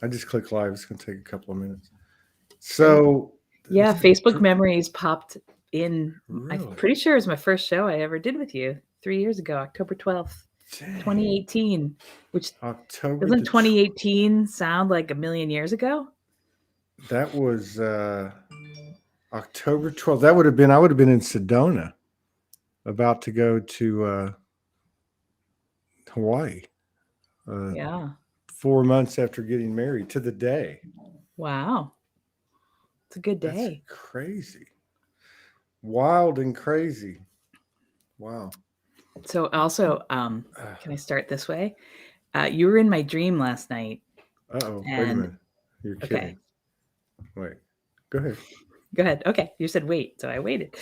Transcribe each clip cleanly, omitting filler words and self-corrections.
I just click live. It's going to take a couple of minutes. So, yeah, Facebook Memories popped in. Really? I'm pretty sure it was my first show I ever did with you 3 years ago, October 12th, 2018. Which October doesn't 2018 sound like a million years ago? That was October 12th. That would have been, I would have been in Sedona, about to go to Hawaii. Yeah. 4 months after getting married to the day. Wow. It's a good day. That's crazy. Wild and crazy. Wow. So also, can I start this way? You were in my dream last night. Uh-oh. Wait a minute. You're kidding. Okay. Wait. Go ahead. Go ahead. Okay. You said wait, so I waited.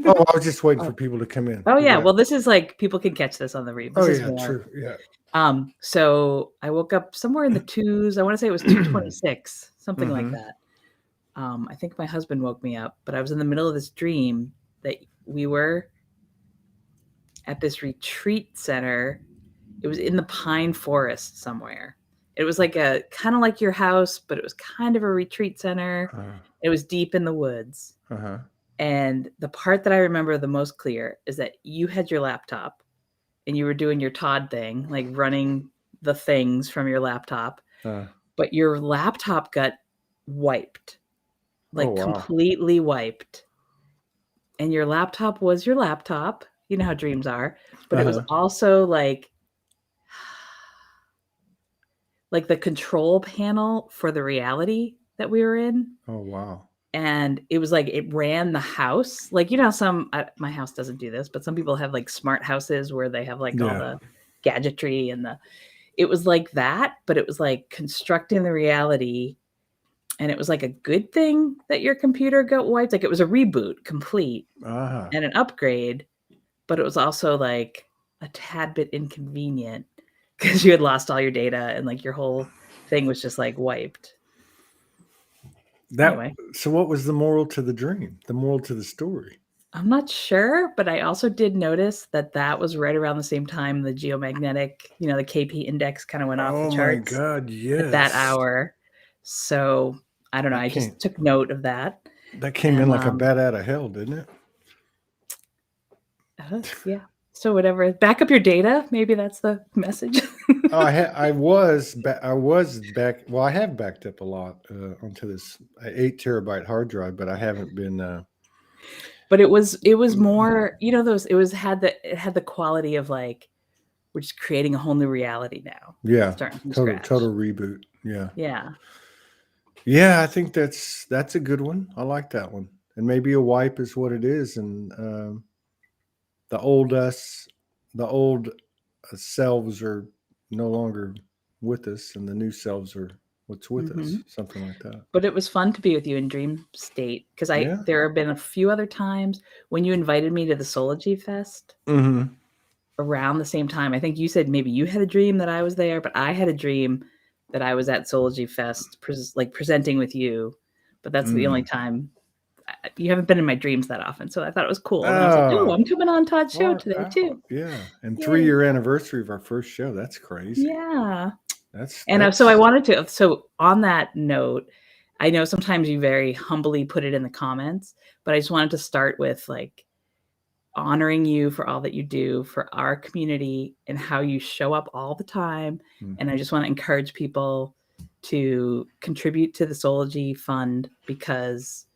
Oh, I was just waiting for people to come in. Oh yeah. Well, this is like people can catch this on the read. This is more. True. Yeah. So I woke up somewhere in the twos. I want to say it was 2:26, something like that. I think my husband woke me up, but I was in the middle of this dream that we were at this retreat center. It was in the pine forest somewhere. It was like a kind of like your house, but it was kind of a retreat center. It was deep in the woods. And the part that I remember the most clear is that you had your laptop and you were doing your Todd thing, like running the things from your laptop. But your laptop got wiped, like completely wiped. And your laptop was your laptop. You know how dreams are. But it was also like the control panel for the reality that we were in. Oh, wow. And it was like it ran the house. Like, you know, my house doesn't do this, but some people have like smart houses where they have like all the gadgetry and it was like that, but it was like constructing the reality. And it was like a good thing that your computer got wiped. Like it was a reboot complete and an upgrade, but it was also like a tad bit inconvenient because you had lost all your data and like your whole thing was just like wiped. Anyway. So what was the moral to the dream? The moral to the story? I'm not sure, but I also did notice that was right around the same time the geomagnetic, the KP index kind of went off the charts. Oh my God, yes. At that hour. So I don't know. I just took note of that. That came in like a bat out of hell, didn't it? Yeah. So whatever. Back up your data. Maybe that's the message. I was back. Well, I have backed up a lot onto this 8 terabyte hard drive, but I haven't been. But it was more, it had the quality of like we're just creating a whole new reality now. Yeah. Total reboot. Yeah. Yeah. Yeah, I think that's a good one. I like that one. And maybe a wipe is what it is. And the old selves are no longer with us, and the new selves are what's with us, something like that. But it was fun to be with you in dream state because there have been a few other times when you invited me to the Soulogy Fest around the same time. I think you said maybe you had a dream that I was there, but I had a dream that I was at Soulogy Fest, presenting with you. But that's the only time. You haven't been in my dreams that often, so I thought it was cool. And I was like, "Oh, I'm coming on Todd's show today too." Yeah, and 3-year anniversary of our first show. That's crazy. Yeah, so I wanted to. So on that note, I know sometimes you very humbly put it in the comments, but I just wanted to start with like honoring you for all that you do for our community and how you show up all the time. And I just want to encourage people to contribute to the Soulogy Fund because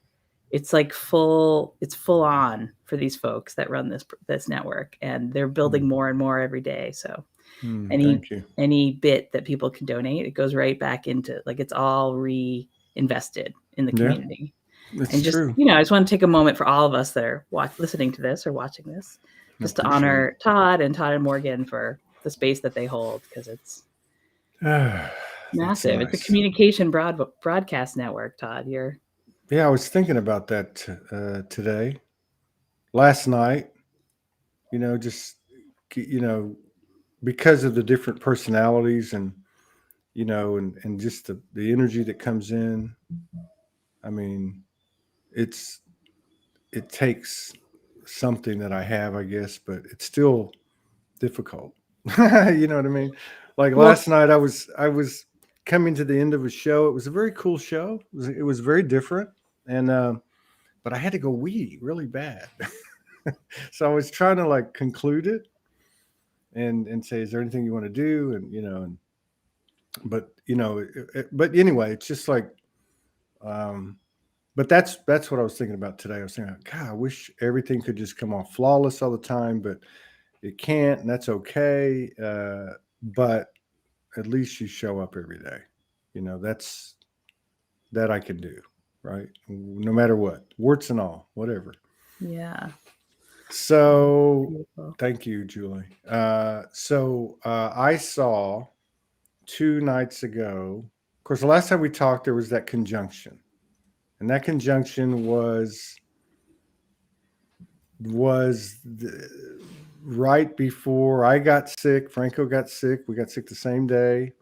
it's like full on for these folks that run this network, and they're building more and more every day. So any bit that people can donate, it goes right back into like it's all reinvested in the community. That's true. I just want to take a moment for all of us that are listening to this or watching this, just to honor Todd and Morgan for the space that they hold, because it's massive. Nice. It's a communication broadcast network, Todd. Yeah, I was thinking about that today, last night, because of the different personalities and just the energy that comes in. I mean, it takes something that I have, I guess, but it's still difficult. You know what I mean? Like last night I was coming to the end of a show. It was a very cool show. It was very different, and but I had to go wee really bad, so I was trying to like conclude it and say, is there anything you want to do? And but but anyway, it's just like, um, but that's what I was thinking about today. I was thinking, God, I wish everything could just come off flawless all the time, but it can't, and that's okay. But at least you show up every day. That I can do, right? No matter what, warts and all, whatever. Yeah. So Beautiful. thank you, Julie. I saw 2 nights ago. Of course, the last time we talked, there was that conjunction, and that conjunction was right before I got sick. Franco got sick. We got sick the same day,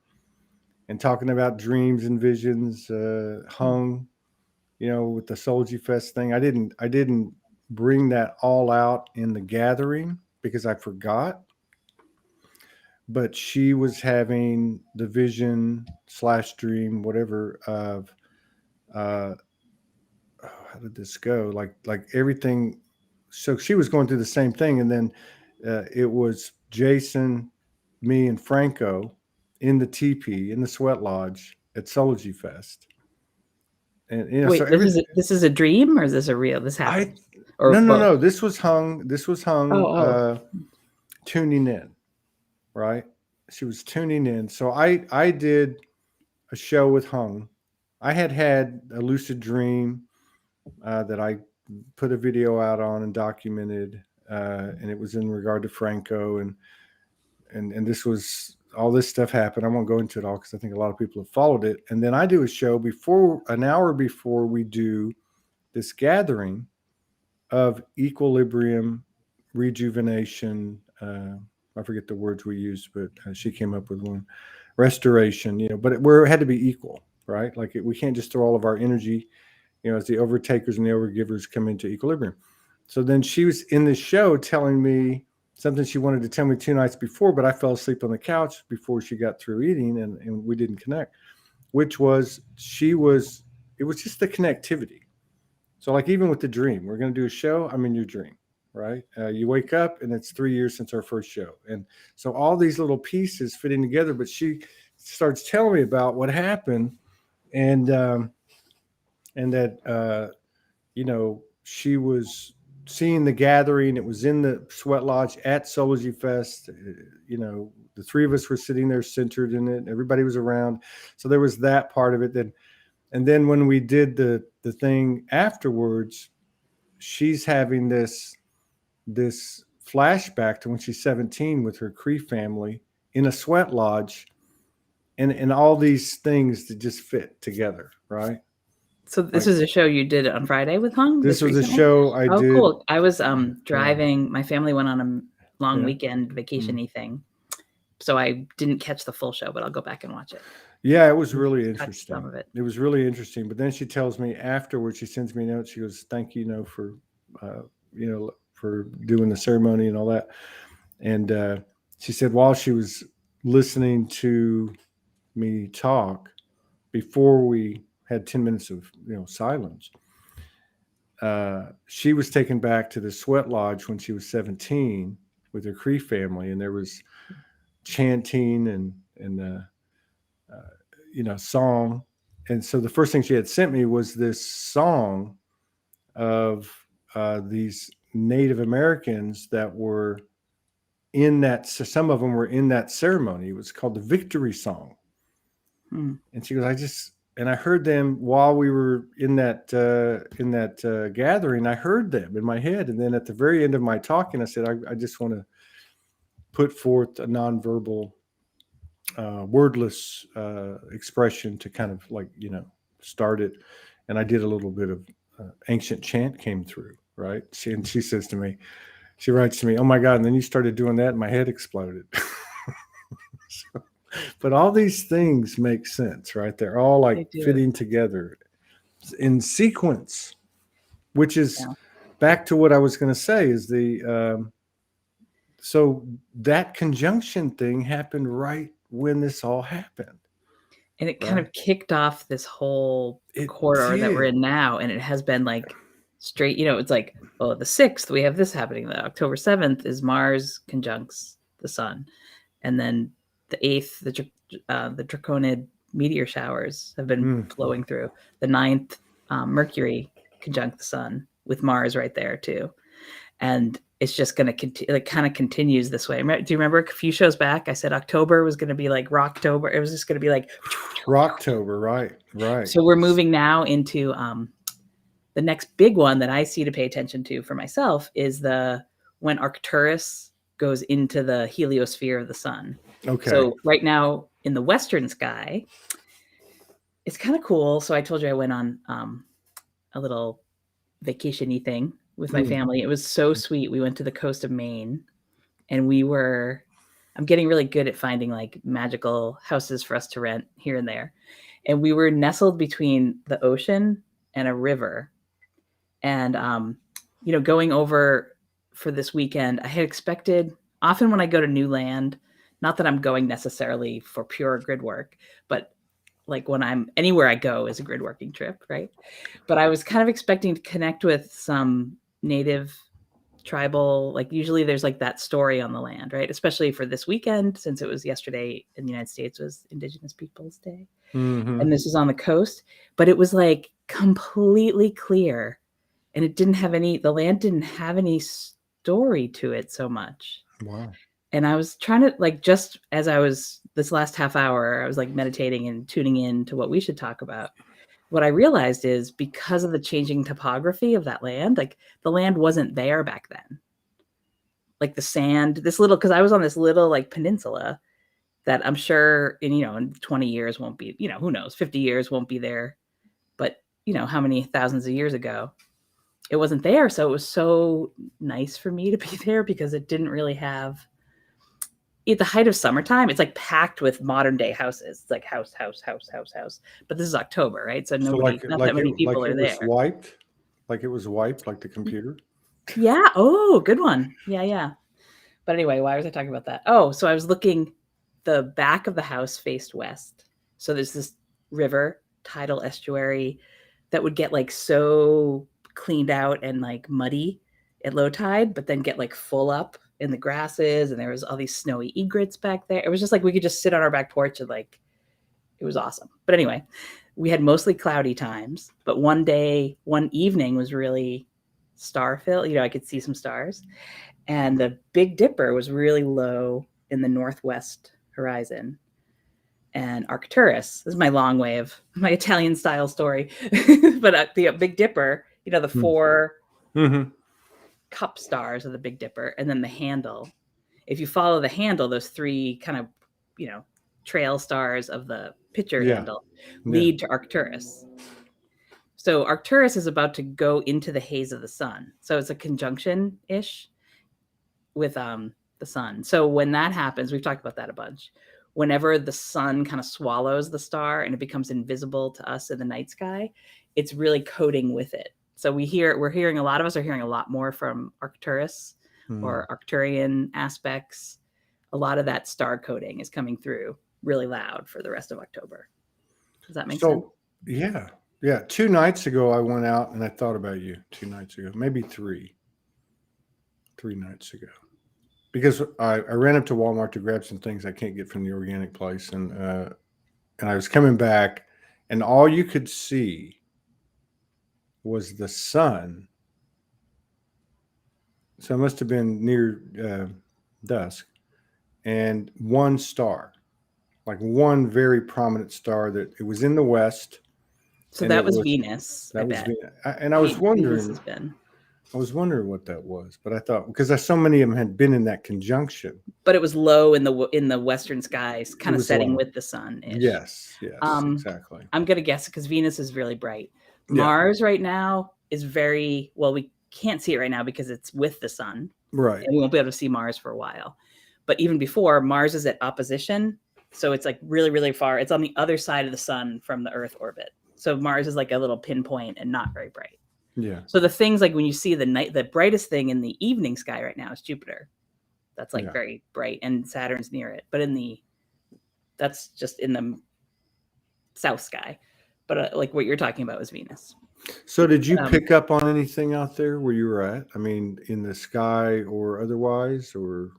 and talking about dreams and visions, hung, with the Soulogy Fest thing. I didn't bring that all out in the gathering because I forgot. But she was having the vision / dream, whatever, of how did this go? Like everything. So she was going through the same thing, and then it was Jason, me, and Franco in the teepee in the sweat lodge at Soulogy Fest. And Wait, so this is a dream, or is this a real? This happened, or no. This was hung. Oh. Tuning in, right? She was tuning in. So I did a show with Hung. I had a lucid dream that I put a video out on and documented, and it was in regard to Franco, and this was all this stuff happened. I won't go into it all because I think a lot of people have followed it. And then I do a show an hour before we do this gathering of equilibrium, rejuvenation. I forget the words we used, but she came up with one. Restoration, but it had to be equal, right? Like we can't just throw all of our energy, as the overtakers and the overgivers come into equilibrium. So then she was in this show telling me something she wanted to tell me 2 nights before, but I fell asleep on the couch before she got through eating, and we didn't connect, which was it was just the connectivity. So like even with the dream, we're going to do a show, I'm in your dream, right? You wake up and it's 3 years since our first show. And so all these little pieces fitting together, but she starts telling me about what happened, and that, she was seeing the gathering. It was in the sweat lodge at Soulogy Fest. The three of us were sitting there centered in it. Everybody was around. So there was that part of it. And then when we did the thing afterwards, she's having this flashback to when she's 17 with her Cree family in a sweat lodge, and all these things that just fit together, right? So this was a show you did on Friday with Hung? This was recently? a show I did. Oh, cool. I was driving. My family went on a long weekend vacation-y thing. So I didn't catch the full show, but I'll go back and watch it. Yeah, it was really interesting. Some of it. It was really interesting. But then she tells me afterwards, she sends me a note. She goes, "Thank you, for for doing the ceremony and all that." And she said while she was listening to me talk, before we had 10 minutes of silence, she was taken back to the sweat lodge when she was 17 with her Cree family, and there was chanting and song. And so the first thing she had sent me was this song of these Native Americans that were in that. So some of them were in that ceremony. It was called the Victory Song. And she goes, I heard them while we were in that gathering. I heard them in my head. And then at the very end of my talking, I said, I just want to put forth a nonverbal, wordless expression to kind of start it. And I did a little bit of ancient chant came through, right? She says to me, she writes to me, "Oh my God." And then you started doing that and my head exploded. But all these things make sense, right? They're all fitting together in sequence, which is back to what I was going to say is so that conjunction thing happened right when this all happened. And it kind of kicked off this whole corridor that we're in now. And it has been like straight, it's like, well, the 6th, we have this happening. The October 7th is Mars conjuncts the sun. And then the 8th, the Draconid meteor showers have been flowing through. The 9th, Mercury conjunct the sun with Mars right there too. And it's just going to continue, like kind of continues this way. Do you remember a few shows back? I said October was going to be like Rocktober. It was just going to be like Rocktober, right. So we're moving now into the next big one that I see to pay attention to for myself is when Arcturus goes into the heliosphere of the sun. Okay. So right now in the western sky, it's kind of cool. So I told you I went on a little vacation-y thing with my family. It was so sweet. We went to the coast of Maine, and I'm getting really good at finding like magical houses for us to rent here and there. And we were nestled between the ocean and a river. And, going over for this weekend, I had expected, often when I go to new land, not that I'm going necessarily for pure grid work, but like when I'm anywhere I go is a grid working trip, right? But I was kind of expecting to connect with some native tribal, like usually there's like that story on the land, right? Especially for this weekend, since it was yesterday in the United States was Indigenous Peoples Day. And this is on the coast, but it was like completely clear, and the land didn't have any story to it so much. Wow. And I was trying to, like, just as I was this last half hour, I was like meditating and tuning in to what we should talk about. What I realized is because of the changing topography of that land, like the land wasn't there back then. Like the sand, because I was on this little like peninsula that I'm sure in 20 years won't be, who knows, 50 years won't be there. But how many thousands of years ago it wasn't there. So it was so nice for me to be there because it didn't really have, at the height of summertime, it's like packed with modern day houses. It's like house. But this is October, right? So not that many people are there. Like it was wiped, like the computer. Yeah. Oh, good one. Yeah. But anyway, why was I talking about that? Oh, so I was looking, the back of the house faced west. So there's this river, tidal estuary that would get like so cleaned out and like muddy at low tide, but then get like full up in the grasses, and there was all these snowy egrets back there. It was just like we could just sit on our back porch and like it was awesome. But anyway, we had mostly cloudy times, but one evening was really star-filled. I could see some stars, and the Big Dipper was really low in the northwest horizon. And Arcturus, this is my long way of my Italian style story, but the Big Dipper, the 4 cup stars of the Big Dipper, and then the handle. If you follow the handle, those 3 kind of, trail stars of the picture handle lead to Arcturus. So Arcturus is about to go into the haze of the sun. So it's a conjunction-ish with the sun. So when that happens, we've talked about that a bunch. Whenever the sun kind of swallows the star and it becomes invisible to us in the night sky, it's really coating with it. So a lot of us are hearing a lot more from Arcturus or Arcturian aspects. A lot of that star coating is coming through really loud for the rest of October. Does that make sense? Yeah. 2 nights ago, I went out and I thought about you. 2 nights ago, maybe 3 nights ago, because I ran up to Walmart to grab some things I can't get from the organic place, and I was coming back, and all you could see was the sun. So it must have been near dusk, and one star, like one very prominent star that it was in the west. So that was Venus. That was Venus. And I was wondering. I was wondering what that was, but I thought, because so many of them had been in that conjunction. But it was low in the western skies, kind of setting with the sun. Yes, exactly. I'm gonna guess because Venus is really bright. Mars right now is very well. We can't see it right now because it's with the sun, right? And we won't be able to see Mars for a while. But even before, Mars is at opposition, so it's like really, really far. It's on the other side of the sun from the Earth orbit. So Mars is like a little pinpoint and not very bright. Yeah. So the things like when you see the brightest thing in the evening sky right now is Jupiter. That's like very bright, and Saturn's near it. But that's just in the south sky, but like what you're talking about was Venus. So did you pick up on anything out there where you were at? I mean, in the sky or otherwise, or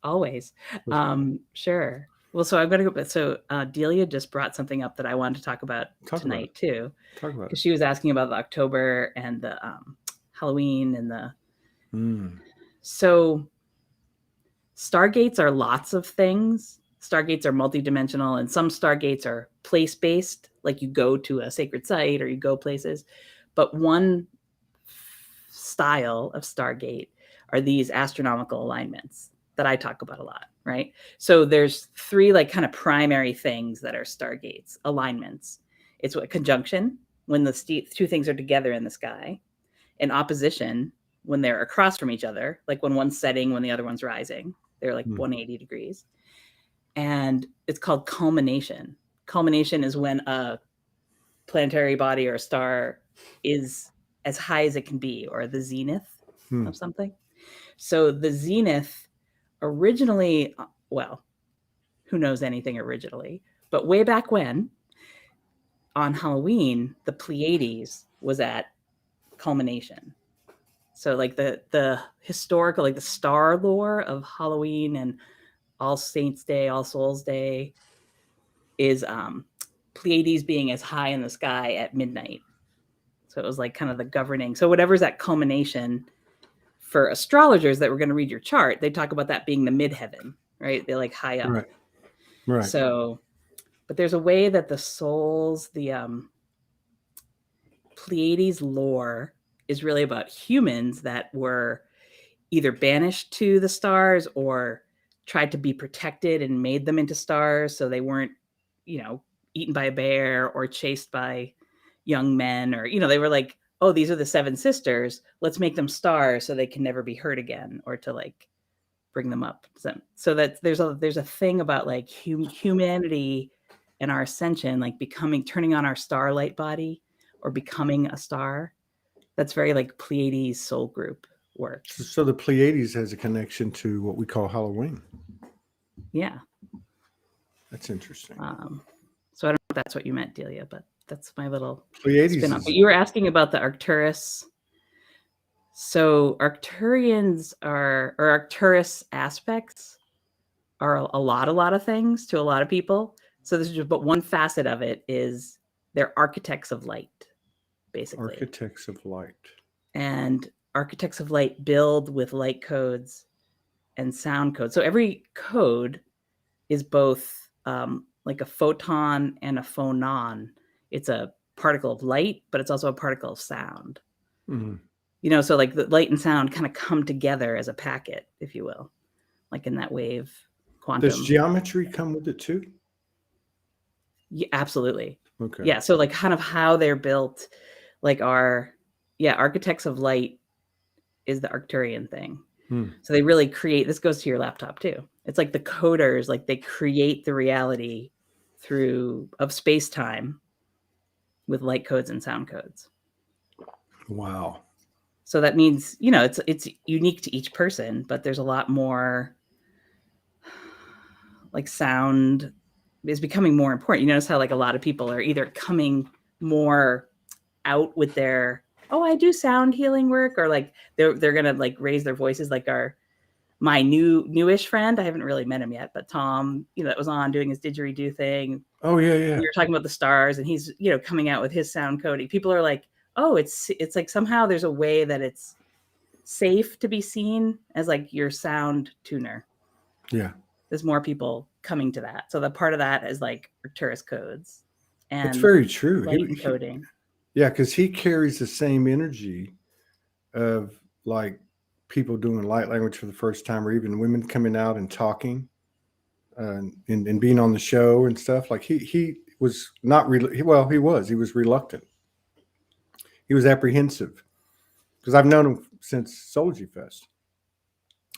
always. Sure. Well, so I'm going to go. So Delia just brought something up that I wanted to talk about tonight too, talk about it. because she was asking about the October and the Halloween and the. So Stargates are lots of things. Stargates are multidimensional, and some Stargates are place-based, like you go to a sacred site or you go places. But one style of Stargate are these astronomical alignments that I talk about a lot, right? So there's three like kind of primary things that are Stargates, alignments. It's what conjunction, when the two things are together in the sky, and opposition, when they're across from each other, like when one's setting, when the other one's rising, they're like 180 degrees. And it's called culmination. Culmination is when a planetary body or a star is as high as it can be, or the zenith of something. So the zenith originally, well, who knows anything originally, but way back when, on Halloween, the Pleiades was at culmination. So like the historical, like the star lore of Halloween and All Saints Day, All Souls Day is Pleiades being as high in the sky at midnight. So it was like kind of the governing. So whatever's that culmination for astrologers that were going to read your chart, they talk about that being the midheaven, right? They're like high up. Right. So, but there's a way that the souls, the Pleiades lore is really about humans that were either banished to the stars or tried to be protected and made them into stars so they weren't, eaten by a bear or chased by young men, or they were like, oh, these are the seven sisters, let's make them stars so they can never be hurt again, or to like bring them up. So that there's a thing about like humanity and our ascension, like turning on our starlight body or becoming a star. That's very like Pleiades soul group work. So the Pleiades has a connection to what we call Halloween. Yeah. That's interesting. So I don't know if that's what you meant, Delia, but that's my little Pleiades spin-off. But you were asking about the Arcturus. So Arcturians or Arcturus aspects are a lot of things to a lot of people. So this is just, but one facet of it is they're architects of light, basically. Architects of light. And architects of light build with light codes and sound codes. So every code is both like a photon and a phonon. It's a particle of light, but it's also a particle of sound. So like the light and sound kind of come together as a packet, if you will, like in that wave quantum. Does geometry come with it too? Yeah, absolutely. Okay. Yeah. So like kind of how they're built, like architects of light is the Arcturian thing. So they really create, this goes to your laptop too. It's like the coders, like they create the reality of space-time with light codes and sound codes. Wow. So that means, it's unique to each person, but there's a lot more like sound is becoming more important. You notice how like a lot of people are either coming more out with their, oh, I do sound healing work, or like they're gonna like raise their voices, like my newish friend. I haven't really met him yet, but Tom, that was on doing his didgeridoo thing. Oh yeah. We were talking about the stars, and he's coming out with his sound coding. People are like, oh, it's like somehow there's a way that it's safe to be seen as like your sound tuner. Yeah. There's more people coming to that. So the part of that is like Arcturus codes. And it's very true. Light encoding. Yeah, because he carries the same energy of like people doing light language for the first time, or even women coming out and talking and being on the show and stuff. Like he was not really, he was reluctant. He was apprehensive because I've known him since Soulogy Fest,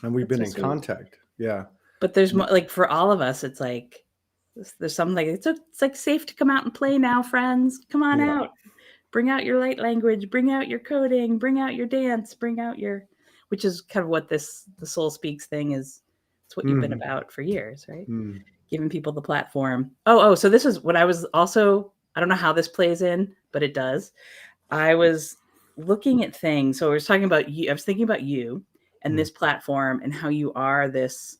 and we've been in contact. Yeah. But there's more, like for all of us, it's like there's something like it's like safe to come out and play now, friends. Come on out. Bring out your light language, bring out your coding, bring out your dance, which is kind of what the Soul Speaks thing is. It's what you've been about for years, right? giving people the platform. So this is what I was also, I don't know how this plays in, but it does. I was looking at things. So I was talking about you. I was thinking about you and this platform and how you are this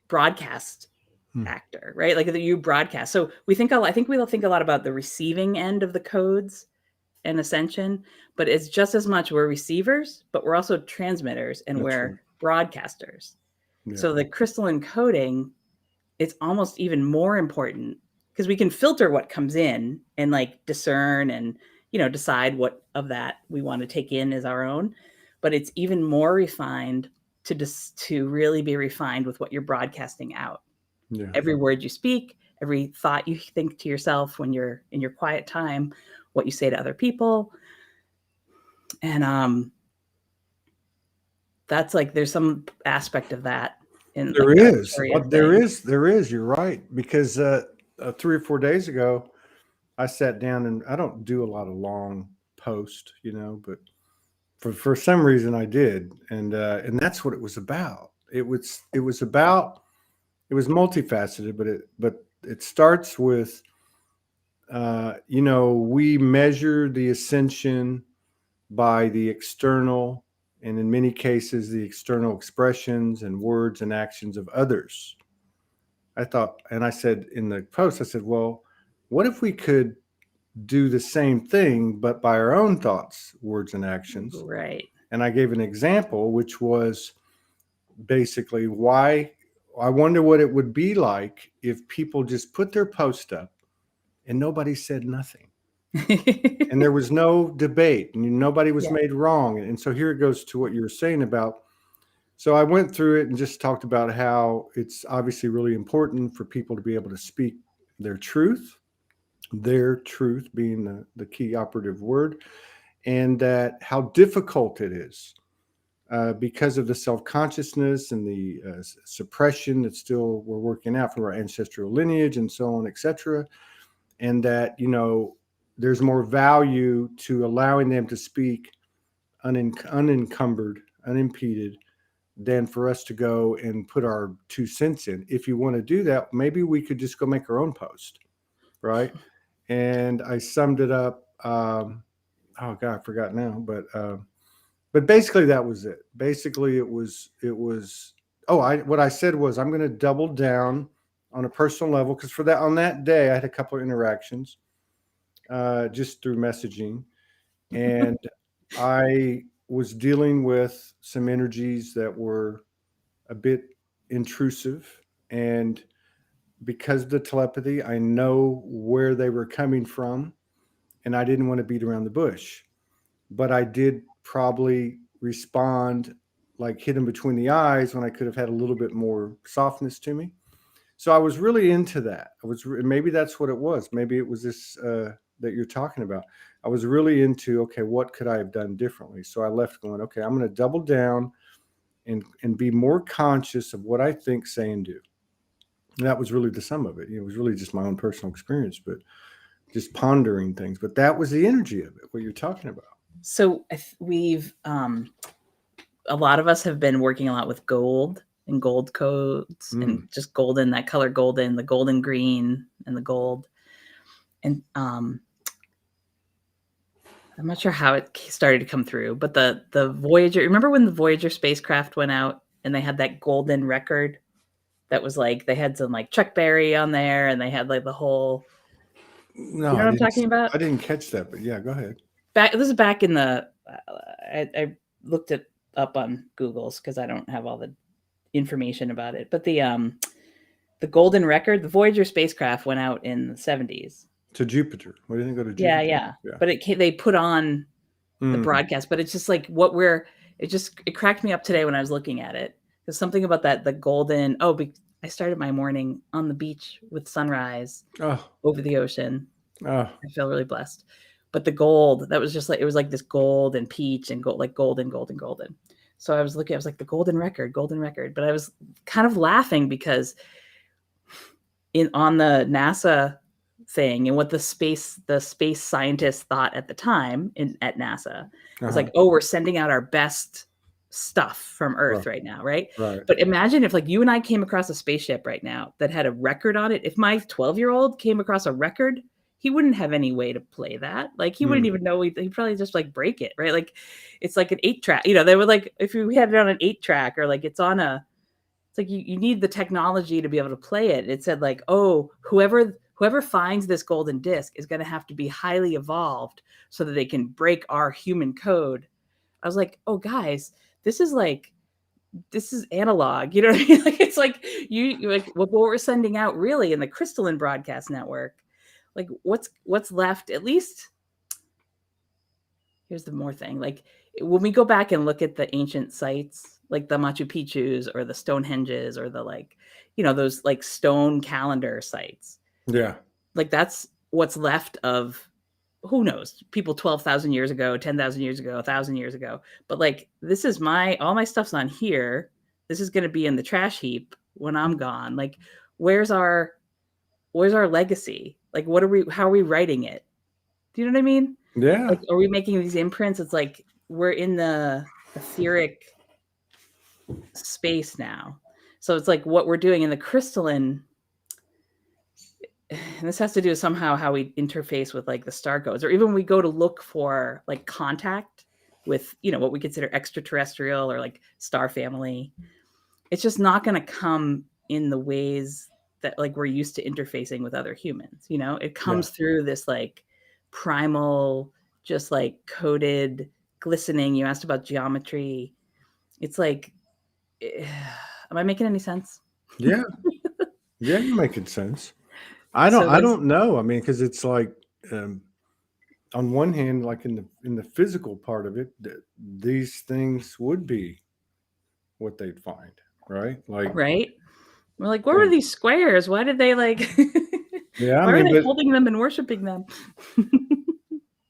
broadcast actor, right? Like you broadcast. So I think we'll think a lot about the receiving end of the codes and ascension, but it's just as much we're receivers, but we're also transmitters and we're broadcasters. Yeah. So the crystalline coding, it's almost even more important because we can filter what comes in and like discern and, decide what of that we want to take in as our own. But it's even more refined to really be refined with what you're broadcasting out. Yeah. Every word you speak, every thought you think to yourself when you're in your quiet time, what you say to other people. And that's like, there's some aspect of that. There is. You're right. Because 3 or 4 days ago, I sat down and I don't do a lot of long posts, but for some reason I did. And that's what it was about. It was multifaceted, but it starts with, we measure the ascension by the external, and in many cases, the external expressions and words and actions of others. I said in the post, I said, well, what if we could do the same thing, but by our own thoughts, words, and actions? Right. And I gave an example, which was basically why I wonder what it would be like if people just put their post up and nobody said nothing. And there was no debate and nobody was made wrong. And so here it goes to what you were saying about. So I went through it and just talked about how it's obviously really important for people to be able to speak their truth being the key operative word, and that how difficult it is because of the self-consciousness and the suppression that still we're working out from our ancestral lineage and so on, etc. And that, there's more value to allowing them to speak unencumbered, unimpeded, than for us to go and put our 2 cents in. If you want to do that, maybe we could just go make our own post, right? And I summed it up. Oh God, I forgot now, but basically that was it. Basically it was. What I said was I'm going to double down on a personal level, because on that day I had a couple of interactions just through messaging, and I was dealing with some energies that were a bit intrusive, and because of the telepathy, I know where they were coming from, and I didn't want to beat around the bush, but I did probably respond like hit him between the eyes when I could have had a little bit more softness to me. So I was really into that. Maybe that's what it was. Maybe it was this that you're talking about. I was really into, okay, what could I have done differently? So I left going, okay, I'm going to double down and be more conscious of what I think, say, and do. And that was really the sum of it. It was really just my own personal experience, but just pondering things. But that was the energy of it, what you're talking about. So we've, a lot of us have been working a lot with gold and gold codes and just golden, that color golden, the golden green and the gold. And I'm not sure how it started to come through, but the Voyager, remember when the Voyager spacecraft went out and they had that golden record that was like, they had some like Chuck Berry on there and they had like the whole, no, you know what I'm talking about? I didn't catch that, but yeah, go ahead. This is back in the, I looked it up on Google's because I don't have all the information about it, but the golden record, the Voyager spacecraft went out in the 70s. To Jupiter. Why didn't it go to Jupiter? Yeah. But they put on the broadcast, but it's just like it cracked me up today when I was looking at it. There's something about the golden, I started my morning on the beach with sunrise over the ocean. I feel really blessed. But the gold, that was just like, it was like this gold and peach and gold, like golden. So I was looking, I was like, the golden record. But I was kind of laughing because on the NASA thing and what the space scientists thought at the time at NASA, it was like, we're sending out our best stuff from Earth Right. right now, right? Right. But imagine if like you and I came across a spaceship right now that had a record on it. If my 12-year-old came across a record, he wouldn't have any way to play that. Like he wouldn't even know. He'd probably just like break it, right? Like it's like an 8-track. They would like if we had it on an 8-track or like it's on a. It's like you need the technology to be able to play it. It said like, oh, whoever finds this golden disc is going to have to be highly evolved so that they can break our human code. I was like, oh, guys, this is analog. You know what I mean? Like it's like you like what we're sending out really in the crystalline broadcast network. Like what's left, at least. Here's the more thing. Like when we go back and look at the ancient sites, like the Machu Picchu's or the Stonehenges or the like, those like stone calendar sites. Yeah. Like that's what's left of who knows, people 12,000 years ago, 10,000 years ago, 1,000 years ago. But like this is all my stuff's on here. This is going to be in the trash heap when I'm gone. Like where's our legacy? Like how are we writing it? Do you know what I mean? Yeah. Like, are we making these imprints? It's like we're in the etheric space now. So it's like what we're doing in the crystalline. And this has to do with somehow how we interface with like the star codes, or even when we go to look for like contact with, what we consider extraterrestrial or like star family. It's just not going to come in the ways that like we're used to interfacing with other humans. It comes through this like primal, just like coded glistening. You asked about geometry. It's like, am I making any sense? Yeah. Yeah, you're making sense. I don't know. I mean, because it's like, on one hand, like in the physical part of it, these things would be what they'd find, right? Like, right. We're like, what were these squares? Why did they like? yeah, I why were mean, they holding them and worshiping them?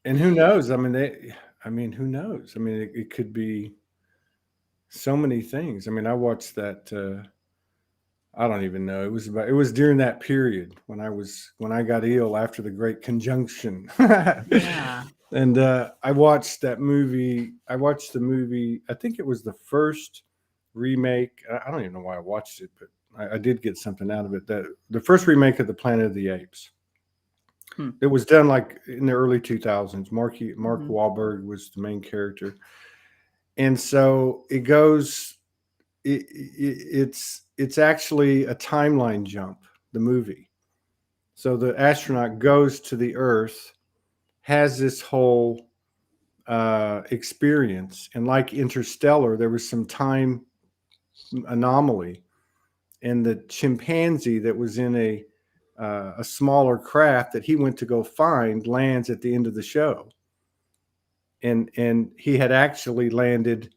and who knows? I mean, who knows? I mean, it could be so many things. I mean, I watched that. I don't even know. It was during that period when I got ill after the Great Conjunction. Yeah. And I watched that movie. I watched the movie. I think it was the first remake. I don't even know why I watched it, but I did get something out of it. That the first remake of the Planet of the Apes. It was done like in the early 2000s. Mark Wahlberg was the main character, and so it goes. It's actually a timeline jump. The movie. So the astronaut goes to the Earth, has this whole experience, and like Interstellar, there was some time anomaly, and the chimpanzee that was in a smaller craft that he went to go find lands at the end of the show, and he had actually landed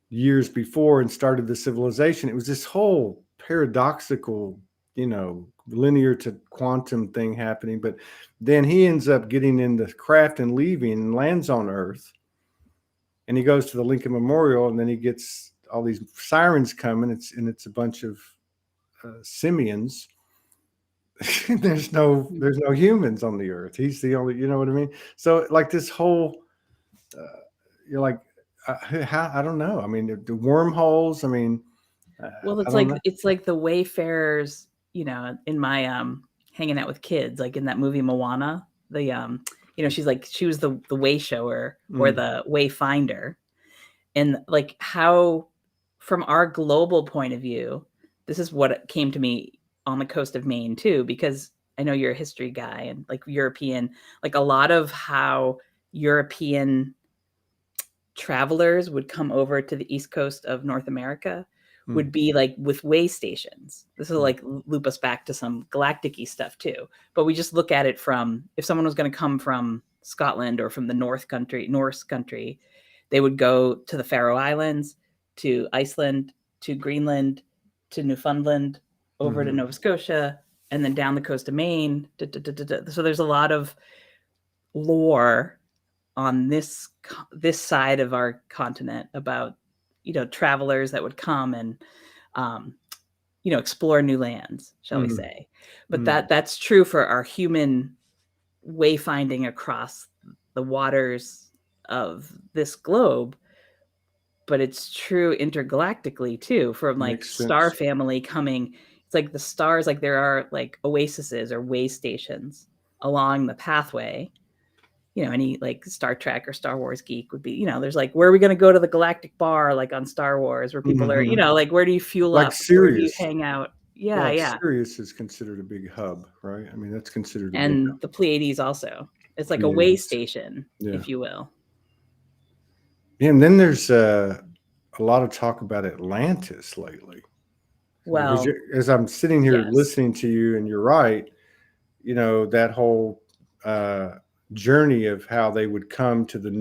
years before and started the civilization. It was this whole paradoxical, linear to quantum thing happening. But then he ends up getting in the craft and leaving and lands on Earth. And he goes to the Lincoln Memorial, and then he gets all these sirens coming. It's a bunch of simians. There's no humans on the Earth. He's the only, you know what I mean? So like this whole, you're like, I don't know. I mean, the wormholes. I mean, well, it's like the Wayfarers. In my hanging out with kids, like in that movie Moana, she was the way shower or the way finder, and like how, from our global point of view, this is what came to me on the coast of Maine too, because I know you're a history guy and like European, like a lot of how European travelers would come over to the east coast of North America would be like with way stations. This will like loop us back to some galactic-y stuff too. But we just look at it from, if someone was going to come from Scotland or from the Norse country, they would go to the Faroe Islands, to Iceland, to Greenland, to Newfoundland, over to Nova Scotia, and then down the coast of Maine. So there's a lot of lore on this side of our continent about travelers that would come and explore new lands, shall we say. But that's true for our human wayfinding across the waters of this globe. but it's true intergalactically too, from like Makes star sense. family coming. It's like the stars, like there are like oases or way stations along the pathway. You know, any like Star Trek or Star Wars geek would be, you know, there's like, where are we going to go to the galactic bar, like on Star Wars, where people are, you know, like, where do you fuel Like up? Where do you Sirius. hang out? Yeah, Yeah, yeah. Sirius is considered a big hub, right? I mean, that's considered a big And hub. the Pleiades also. It's like a way Pleiades. station, Yeah. if you will. Yeah, and then there's a lot of talk about Atlantis lately. Well, As I'm sitting here yes. listening to you, and you're right, you know, that whole journey of how they would come to the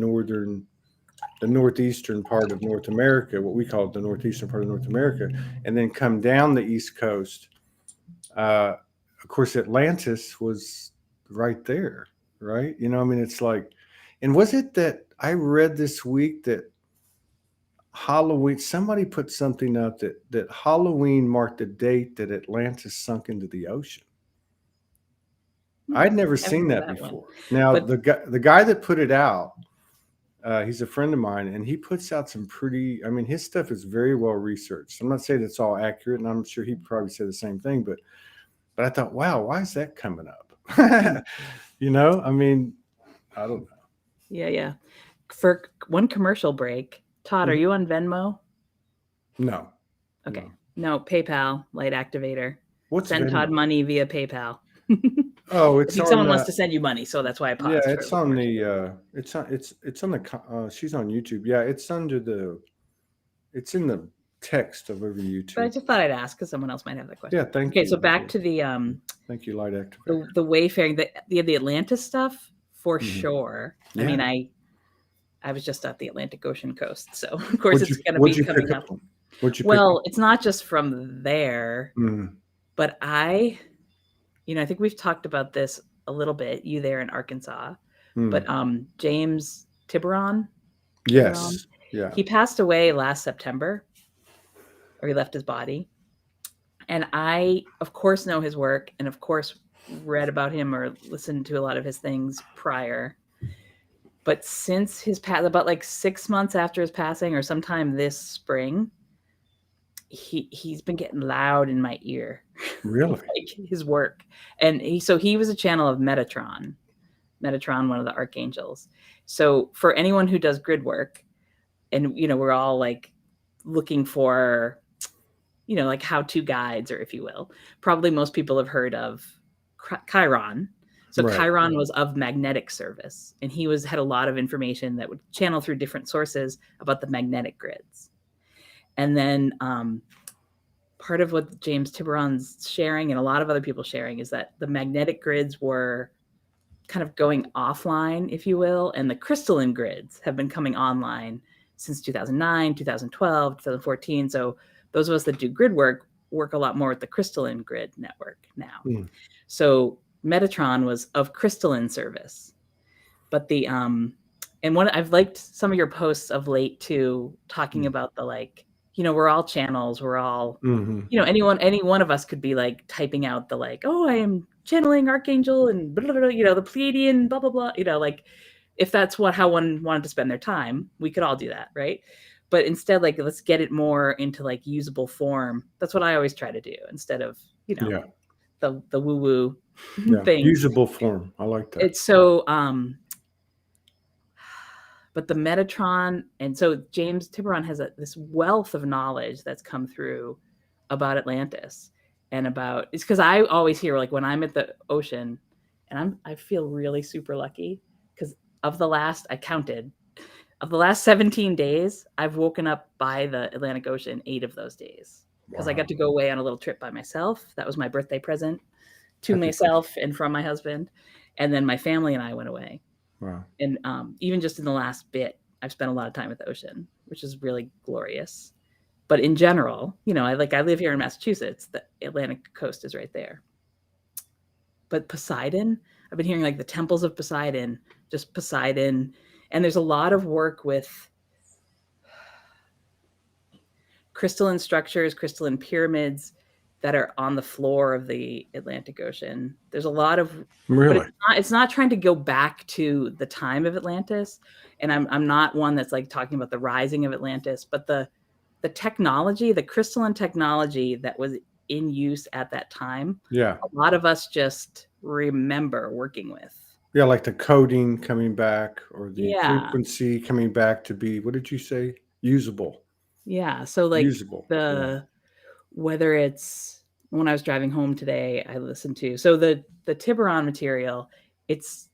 northeastern part of North America, what we call the northeastern part of North America, and then come down the East Coast. Of course, Atlantis was right there, right? You know, I mean, it's like, and was it that I read this week that Halloween, somebody put something up that Halloween marked the date that Atlantis sunk into the ocean. I'd never seen that before. Now, But the guy that put it out, he's a friend of mine, and he puts out some pretty. I mean, his stuff is very well researched. I'm not saying it's all accurate, and I'm sure he'd probably say the same thing. But I thought, wow, why is that coming up? You know, I mean, I don't know. yeah, yeah. For one commercial break, Todd, are you on Venmo? No. Okay. No, PayPal, light activator. What's Send Venmo? Todd money via PayPal. Oh, I it's think on, someone wants to send you money, so that's why I paused. yeah, it's on the it's on the she's on YouTube. Yeah, it's under it's in the text of every YouTube. But I just thought I'd ask because someone else might have that question. Yeah, thank you. Okay, so back to the thank you, light activator. the Wayfaring, the Atlantis stuff for sure. Yeah. I mean, I was just at the Atlantic Ocean coast, so of course it's going to be coming up. What'd you Well, pick up? it's not just from there, but I think we've talked about this a little bit, you there in Arkansas, but James Tiburon. Yes. Yeah. He passed away last September, or he left his body. And I, of course, know his work and, of course, read about him or listened to a lot of his things prior. But since his about like 6 months after his passing or sometime this spring, he's been getting loud in my ear. Really? Like his work. And he was a channel of Metatron, one of the archangels. So for anyone who does grid work, and, you know, we're all like looking for, you know, like how-to guides, or if you will, probably most people have heard of Chiron. So right. Chiron was of magnetic service, and he had a lot of information that would channel through different sources about the magnetic grids. And then part of what James Tiburon's sharing and a lot of other people sharing is that the magnetic grids were kind of going offline, if you will, and the crystalline grids have been coming online since 2009, 2012, 2014. So those of us that do grid work a lot more with the crystalline grid network now. So Metatron was of crystalline service, but the and I've liked some of your posts of late too, talking about the, like, you know, we're all channels, we're all, you know, any one of us could be like typing out the, like, oh, I am channeling Archangel and blah, blah, blah, you know, the Pleiadian, blah, blah, blah, you know, like if that's how one wanted to spend their time, we could all do that, right? But instead, like, let's get it more into like usable form. That's what I always try to do instead of, you know, the woo-woo thing. Usable form. I like that. It's so, but the Metatron, and so James Tiburon has this wealth of knowledge that's come through about Atlantis and about, it's because I always hear, like, when I'm at the ocean, and I feel really super lucky because I counted, of the last 17 days, I've woken up by the Atlantic Ocean 8 of those days because I got to go away on a little trip by myself. That was my birthday present to myself and from my husband. And then my family and I went away. Wow. And even just in the last bit, I've spent a lot of time at the ocean, which is really glorious. But in general, you know, I live here in Massachusetts. The Atlantic coast is right there. But Poseidon, I've been hearing like the temples of Poseidon, just Poseidon. And there's a lot of work with crystalline structures, crystalline pyramids that are on the floor of the Atlantic Ocean. There's a lot of, really, but it's not trying to go back to the time of Atlantis. and I'm not one that's like talking about the rising of Atlantis, but the technology, the crystalline technology that was in use at that time. Yeah. A lot of us just remember working with. Yeah, like the coding coming back, or the Yeah. frequency coming back to be, what did you say? Usable. Yeah. So like Usable. whether it's when I was driving home today, I listened to, so the Tiburon material, it's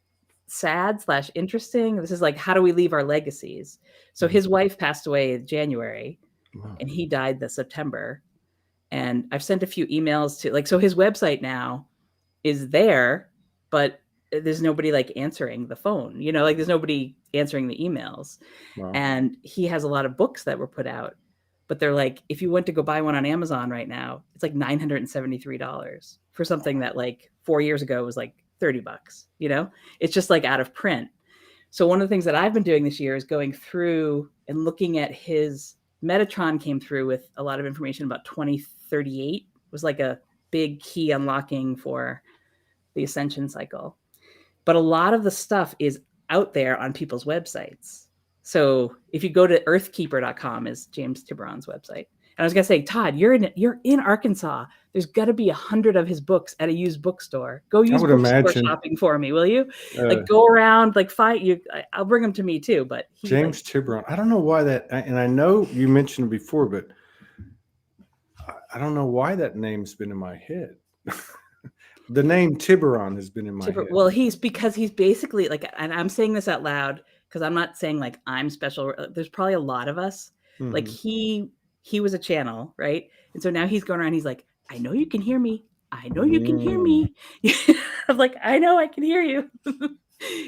sad / interesting. This is like, how do we leave our legacies? So his wife passed away in January, Wow. and he died this September. And I've sent a few emails to, like, so his website now is there, but there's nobody like answering the phone, like there's nobody answering the emails. Wow. And he has a lot of books that were put out, but they're like, if you went to go buy one on Amazon right now, it's like $973 for something that like 4 years ago was like $30. It's just like out of print. So one of the things that I've been doing this year is going through and looking at his Metatron came through with a lot of information about 2038. It was like a big key unlocking for the ascension cycle. But a lot of the stuff is out there on people's websites. So if you go to earthkeeper.com, is James Tiburon's website. And I was going to say, Todd, you're in Arkansas. There's got to be 100 of his books at a used bookstore. Go use bookstore shopping for me, will you? Like go around, like find you. I'll bring them to me too. But James Tiburon. I don't know why that, and I know you mentioned it before, but I don't know why that name's been in my head. The name Tiburon has been in my head. Well, because he's basically like, and I'm saying this out loud because I'm not saying like I'm special. There's probably a lot of us. Mm-hmm. Like he was a channel, right? And so now he's going around. He's like, I know you can hear me. I know you can hear me. I'm like, I know I can hear you.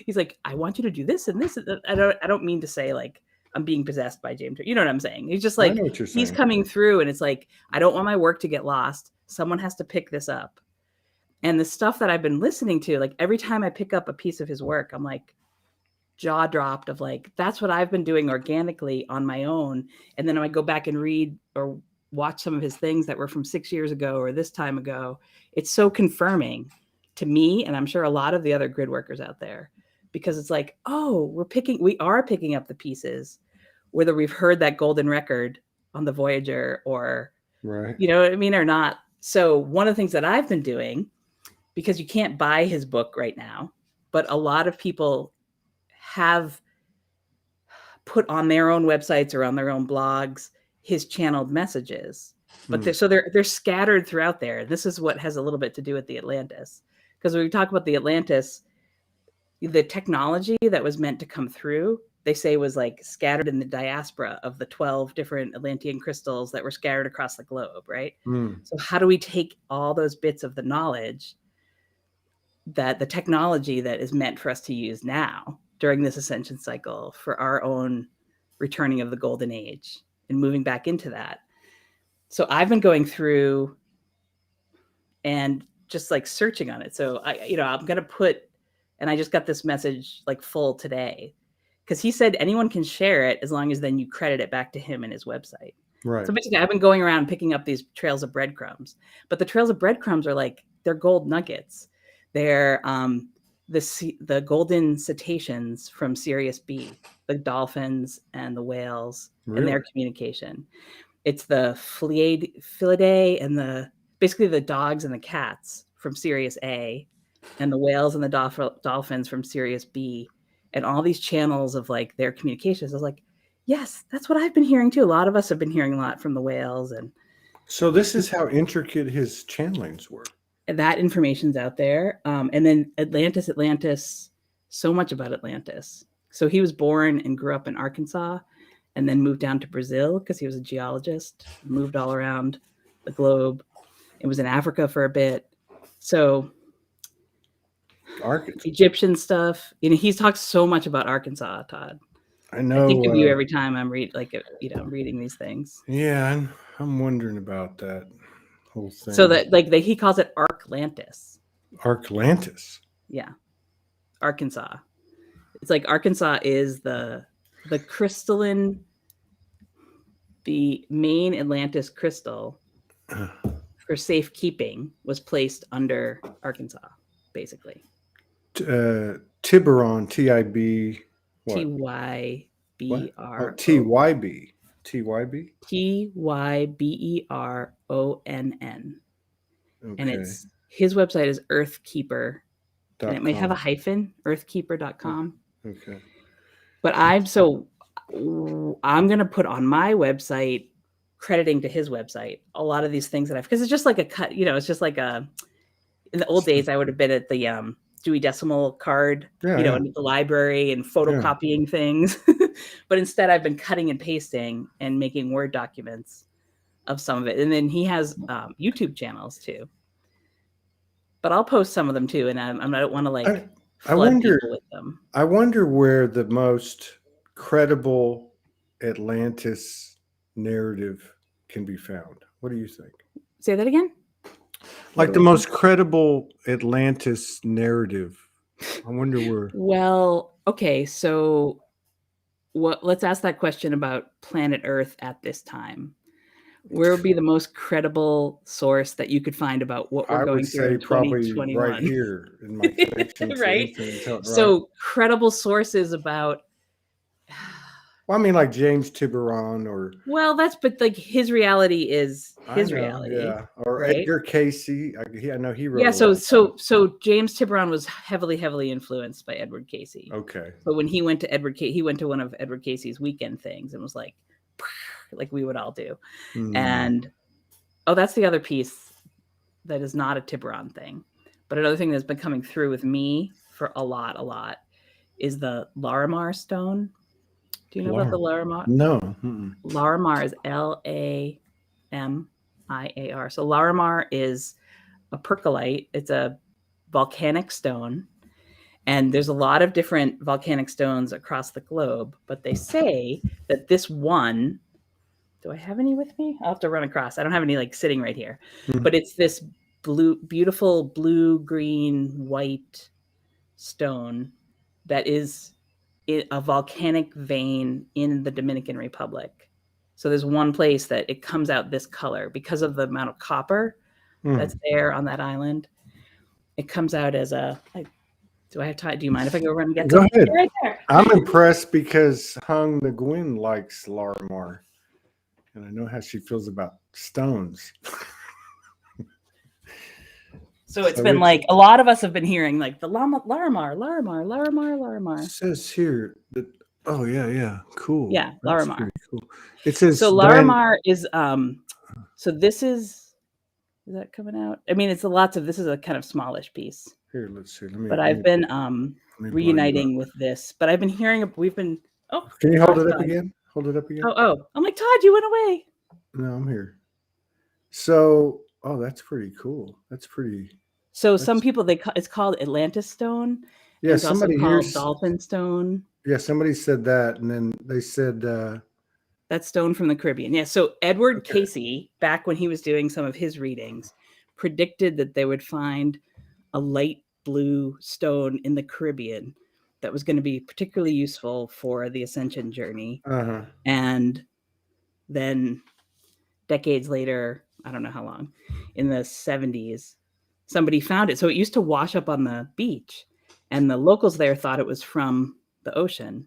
He's like, I want you to do this and this. I don't mean to say like I'm being possessed by James. You know what I'm saying? He's just like, he's coming through, and it's like, I don't want my work to get lost. Someone has to pick this up. And the stuff that I've been listening to, like every time I pick up a piece of his work, I'm like jaw dropped of like, that's what I've been doing organically on my own. And then I go back and read or watch some of his things that were from 6 years ago or this time ago. It's so confirming to me, and I'm sure a lot of the other grid workers out there, because it's like, oh, we are picking up the pieces, whether we've heard that golden record on the Voyager or, right, you know what I mean, or not. So one of the things that I've been doing, because you can't buy his book right now, but a lot of people have put on their own websites or on their own blogs his channeled messages. But they're scattered throughout there. This is what has a little bit to do with the Atlantis. Because when we talk about the Atlantis, the technology that was meant to come through, they say was like scattered in the diaspora of the 12 different Atlantean crystals that were scattered across the globe, right? So how do we take all those bits of the knowledge, that the technology that is meant for us to use now during this ascension cycle for our own returning of the golden age and moving back into that? So I've been going through and just like searching on it. So I'm going to put, and I just got this message like full today, because he said anyone can share it as long as then you credit it back to him and his website. Right. So basically I've been going around picking up these trails of breadcrumbs, but the trails of breadcrumbs are like, they're gold nuggets. They're the golden cetaceans from Sirius B, the dolphins and the whales, and their communication. It's the Felidae and basically the dogs and the cats from Sirius A, and the whales and the dolphins from Sirius B, and all these channels of like their communications. I was like, yes, that's what I've been hearing too. A lot of us have been hearing a lot from the whales. And so this is how intricate his channelings were. That information's out there. And then Atlantis, so much about Atlantis. So he was born and grew up in Arkansas, and then moved down to Brazil because he was a geologist, moved all around the globe. It was in Africa for a bit. So Arkansas. Egyptian stuff. He talks so much about Arkansas, Todd. I know. I think of you every time I'm reading these things. Yeah, I'm wondering about that whole thing. So that he calls it Arklantis. Arklantis. Yeah, Arkansas. It's like Arkansas is the crystalline, the main Atlantis crystal for safekeeping was placed under Arkansas, basically. Tiburon, Tiburon. What? What? Oh, TyberO. TYB. TYB? Tyberonn. And Okay. it's his website is Earthkeeper. And it might have a .com. hyphen, earthkeeper.com. Okay. But I'm going to put on my website, crediting to his website, a lot of these things that because it's just like a cut, it's just like in the old days, I would have been at the Dewey Decimal Card, Yeah. in the library and photocopying things. But instead I've been cutting and pasting and making Word documents of some of it. And then he has YouTube channels too. But I'll post some of them too. And I don't want to flood people with them. I wonder where the most credible Atlantis narrative can be found. What do you think? Say that again? Like the most credible Atlantis narrative. I wonder where. Well, okay. So let's ask that question about planet Earth at this time. Where would be the most credible source that you could find about what we're going through in 2021? Probably right here in my collection. Right. So credible sources about. Well, I mean, like James Tiburon or. Well, but his reality is his reality. Yeah, or right? Edgar Casey. I know he wrote. Yeah, so James Tiburon was heavily influenced by Edward Casey. Okay. But when he went to he went to one of Edward Casey's weekend things and was like we would all do. Mm. And that's the other piece that is not a Tiburon thing. But another thing that's been coming through with me for a lot is the Larimar stone. Do you know about the Larimar? No. Larimar is Lamar. So Larimar is a percolite. It's a volcanic stone. And there's a lot of different volcanic stones across the globe. But they say that this one, do I have any with me? I'll have to run across. I don't have any sitting right here. Mm-hmm. But it's this beautiful blue, green, white stone that is a volcanic vein in the Dominican Republic. So there's one place that it comes out this color because of the amount of copper that's there on that island. It comes out as do I have time? Do you mind if I go run and get Go ahead. Right there. I'm impressed because Hung the Gwyn likes Larimar. And I know how she feels about stones. So it's been a lot of us have been hearing the Larimar. It says here that cool. Yeah, that's Larimar. Cool. It says so Larimar is so this is that coming out? I mean, this is a kind of smallish piece. Here, let's see. But I've been reuniting with this. But I've been hearing can you hold it up again? Hold it up again. Oh. I'm like, Todd, you went away. No, I'm here. So that's pretty cool. That's pretty. So some people it's called Atlantis stone. Yeah, it's somebody also called Dolphin stone. Yeah, somebody said that, and then they said that stone from the Caribbean. Yeah, so Edward Casey, back when he was doing some of his readings, predicted that they would find a light blue stone in the Caribbean that was going to be particularly useful for the ascension journey. Uh-huh. And then decades later, I don't know how long, in the 70s, somebody found it. So it used to wash up on the beach, and the locals there thought it was from the ocean.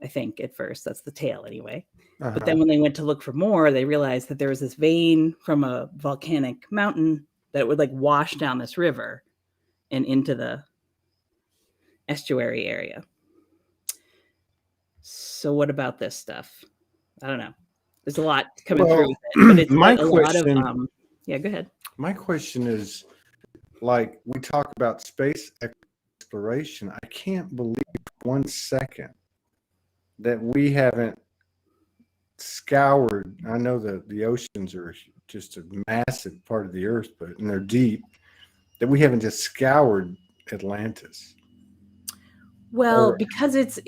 I think at first, that's the tale anyway. Uh-huh. But then when they went to look for more, they realized that there was this vein from a volcanic mountain that would wash down this river and into the estuary area. So what about this stuff? I don't know. There's a lot coming through with it, but it's lot of yeah, go ahead. My question is, we talk about space exploration. I can't believe 1 second that we haven't scoured. I know that the oceans are just a massive part of the earth, and they're deep, that we haven't just scoured Atlantis. Well, because it's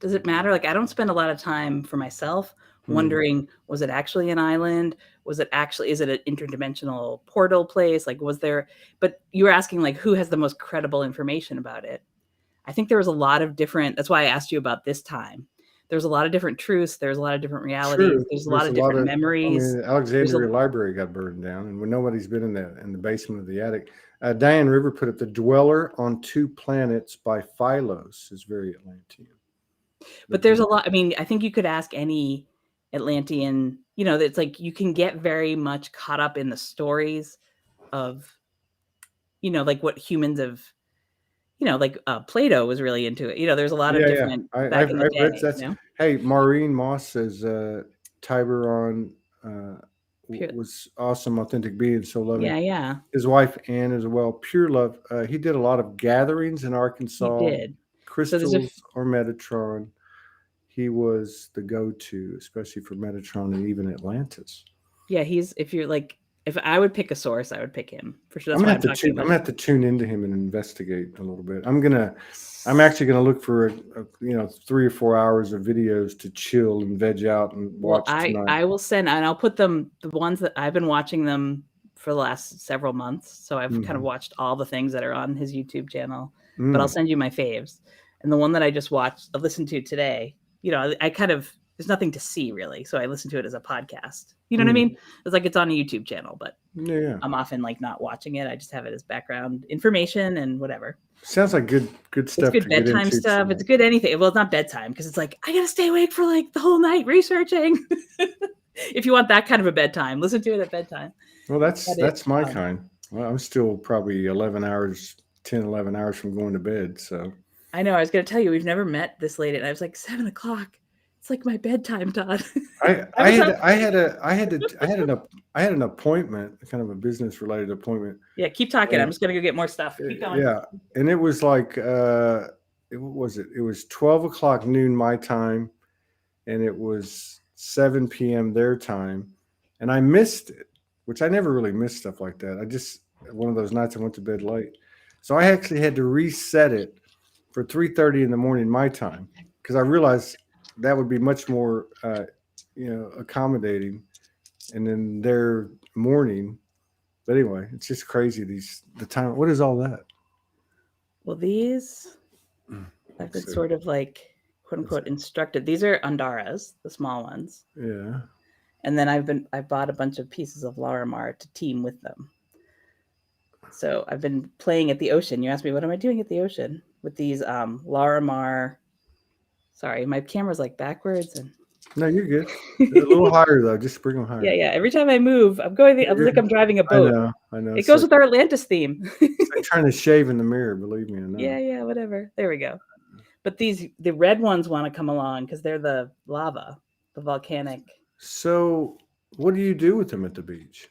does it matter? I don't spend a lot of time for myself wondering, was it actually an island? Is it an interdimensional portal place? Was there, but you were asking who has the most credible information about it? I think there was a lot of different, that's why I asked you about this time. There's a lot of different truths. There's a lot of different realities. There's a lot of different memories. The Alexandria Library got burned down, and when nobody's been in the basement of the attic. Diane River put up the dweller on two planets by Philos is very Atlantean. But there's a lot. I mean, I think you could ask any Atlantean, you know, it's like you can get very much caught up in the stories of, you know, like what humans have, you know, like Plato was really into it. You know, there's a lot of different back in the I've read day. that's. You know? Hey, Maureen Moss says Tiburon Pure, was awesome, authentic being, so loving. yeah, His wife Anne as well. Pure love. He did a lot of gatherings in he Arkansas, did. So there's a crystals or Metatron. He was the go-to, especially for Metatron and even Atlantis. yeah. He's if you're like if I would pick a source, I would pick him for sure. That's I'm why gonna I'm have to talking about. I'm gonna have to tune into him and investigate a little bit. I'm actually gonna look for 3 or 4 hours of videos to chill and veg out and Well, watch tonight. I will send and I'll put them the ones that I've been watching them for the last several months. So I've kind of watched all the things that are on his YouTube channel. But I'll send you my faves. And the one that I just watched, I listened to today, you know, I kind of there's nothing to see really. So I listen to it as a podcast. You know what I mean? It's like it's on a YouTube channel, but I'm often like not watching it. I just have it as background information and whatever. Sounds like good stuff. It's good bedtime stuff. Tonight. It's good anything. Well, it's not bedtime because it's like I gotta stay awake for like the whole night researching. If you want that kind of a bedtime, listen to it at bedtime. Well, that's my kind. Well, I'm still probably 11 hours from going to bed. So I know. I was going to tell you, we've never met this late, and I was like 7 o'clock. It's like my bedtime, Todd. I had an appointment, kind of a business related appointment. Yeah, keep talking. I'm just going to go get more stuff. Keep going. Yeah, and it was like it was 12 o'clock noon my time, and it was 7 p.m. their time, and I missed it, which I never really miss stuff like that. I just one of those nights I went to bed late, so I actually had to reset it for 3:30 in the morning my time because I realized that would be much more accommodating, and then their morning. But anyway, it's just crazy the time. What is all that? Well, these I've been sort of like quote unquote instructed. These are Andaras, the small ones. Yeah. And then I bought a bunch of pieces of Larimar to team with them. So I've been playing at the ocean. You asked me, what am I doing at the ocean with these Larimar? Sorry, my camera's like backwards and. No, you're good. A little higher though. Just bring them higher. Yeah. Every time I move, I'm like I'm driving a boat. I know. It goes with our Atlantis theme. It's like trying to shave in the mirror. Believe me, I know. Yeah. Whatever. There we go. But the red ones want to come along because they're the lava, the volcanic. So, what do you do with them at the beach?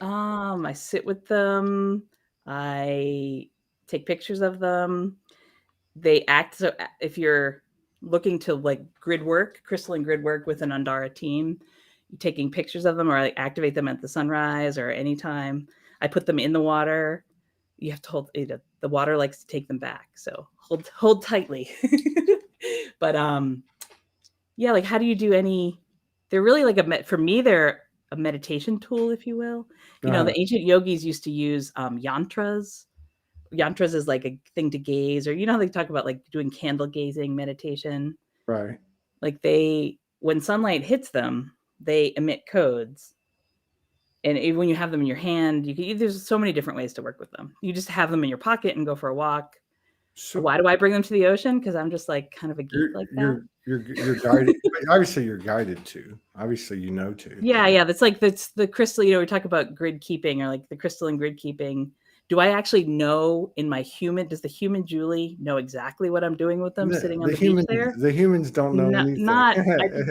I sit with them. I take pictures of them. They act so if you're looking to like crystalline grid work with an Andara team, taking pictures of them or like activate them at the sunrise or anytime. I put them in the water. You have to hold the water likes to take them back. So hold tightly. But yeah, like how do you do they're really like for me, they're a meditation tool, if you will. You know, the ancient yogis used to use yantras. Yantras is like a thing to gaze, or you know how they talk about like doing candle gazing meditation, right? Like when sunlight hits them, they emit codes, and even when you have them in your hand, there's so many different ways to work with them. You just have them in your pocket and go for a walk. So why do I bring them to the ocean? Because I'm just like kind of a geek like that. You're guided. Obviously, you're guided to. Obviously, you know to. Yeah. That's the crystal. You know, we talk about grid keeping or like the crystalline grid keeping. Do I actually know does the human Julie know exactly what I'm doing with them sitting on the beach there? The humans don't know anything.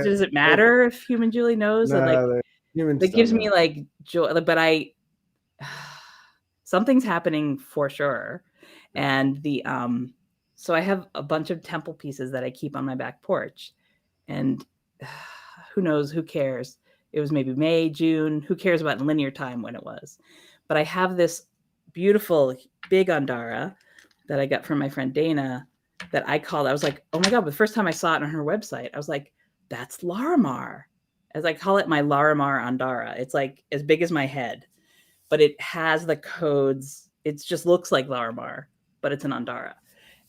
Does it matter if human Julie knows? No, humans it gives me like joy, but something's happening for sure. And so I have a bunch of temple pieces that I keep on my back porch, and who knows, who cares? It was maybe May, June, who cares about linear time when it was, but I have this beautiful big Andara that I got from my friend Dana that I was like, oh my God, the first time I saw it on her website, I was like, that's Larimar. As I call it, my Larimar Andara. It's like as big as my head, but it has the codes. It just looks like Larimar, but it's an Andara.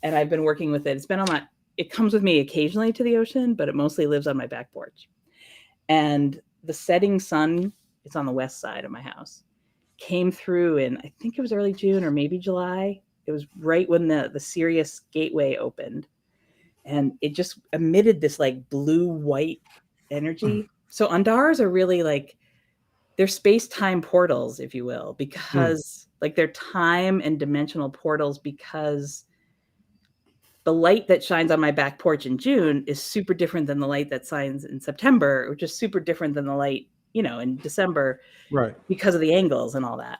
And I've been working with it. It's been it comes with me occasionally to the ocean, but it mostly lives on my back porch. And the setting sun, it's on the west side of my house, came through in, I think it was early June or maybe July. It was right when the Sirius gateway opened, and it just emitted this like blue white energy. So Andaras are really like, they're space-time portals, if you will, because like they're time and dimensional portals, because the light that shines on my back porch in June is super different than the light that shines in September, which is super different than the light, in December, Right. because of the angles and all that.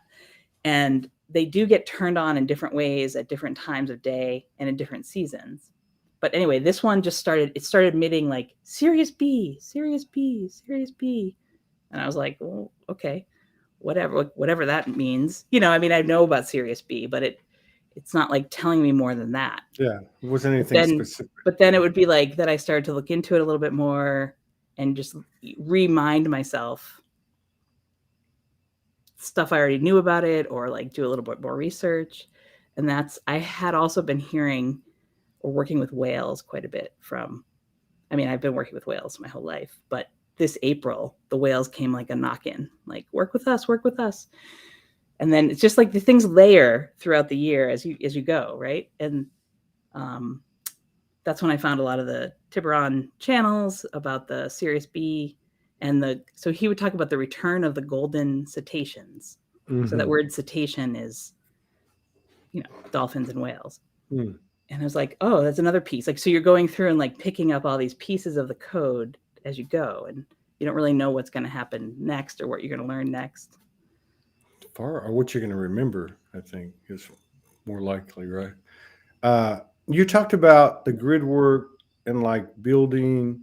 And they do get turned on in different ways at different times of day and in different seasons. But anyway, this one just started emitting like Sirius B, Sirius B, Sirius B. And I was like, well, okay, whatever that means. I mean, I know about Sirius B, but it's not like telling me more than that. Yeah, it wasn't anything specific. But then it would be like that I started to look into it a little bit more and just remind myself stuff I already knew about it, or like do a little bit more research. And I had also been hearing or working with whales quite a bit I've been working with whales my whole life, but this April, the whales came like a knock-in, like, work with us. And then it's just like the things layer throughout the year as you go, right? And that's when I found a lot of the Tiburon channels about the Sirius B, and so he would talk about the return of the golden cetaceans. So that word cetacean is, dolphins and whales. And I was like, oh, that's another piece. Like, so you're going through and like picking up all these pieces of the code as you go, and you don't really know what's going to happen next or what you're going to learn next. Or what you're going to remember, I think, is more likely, right? You talked about the grid work and like building.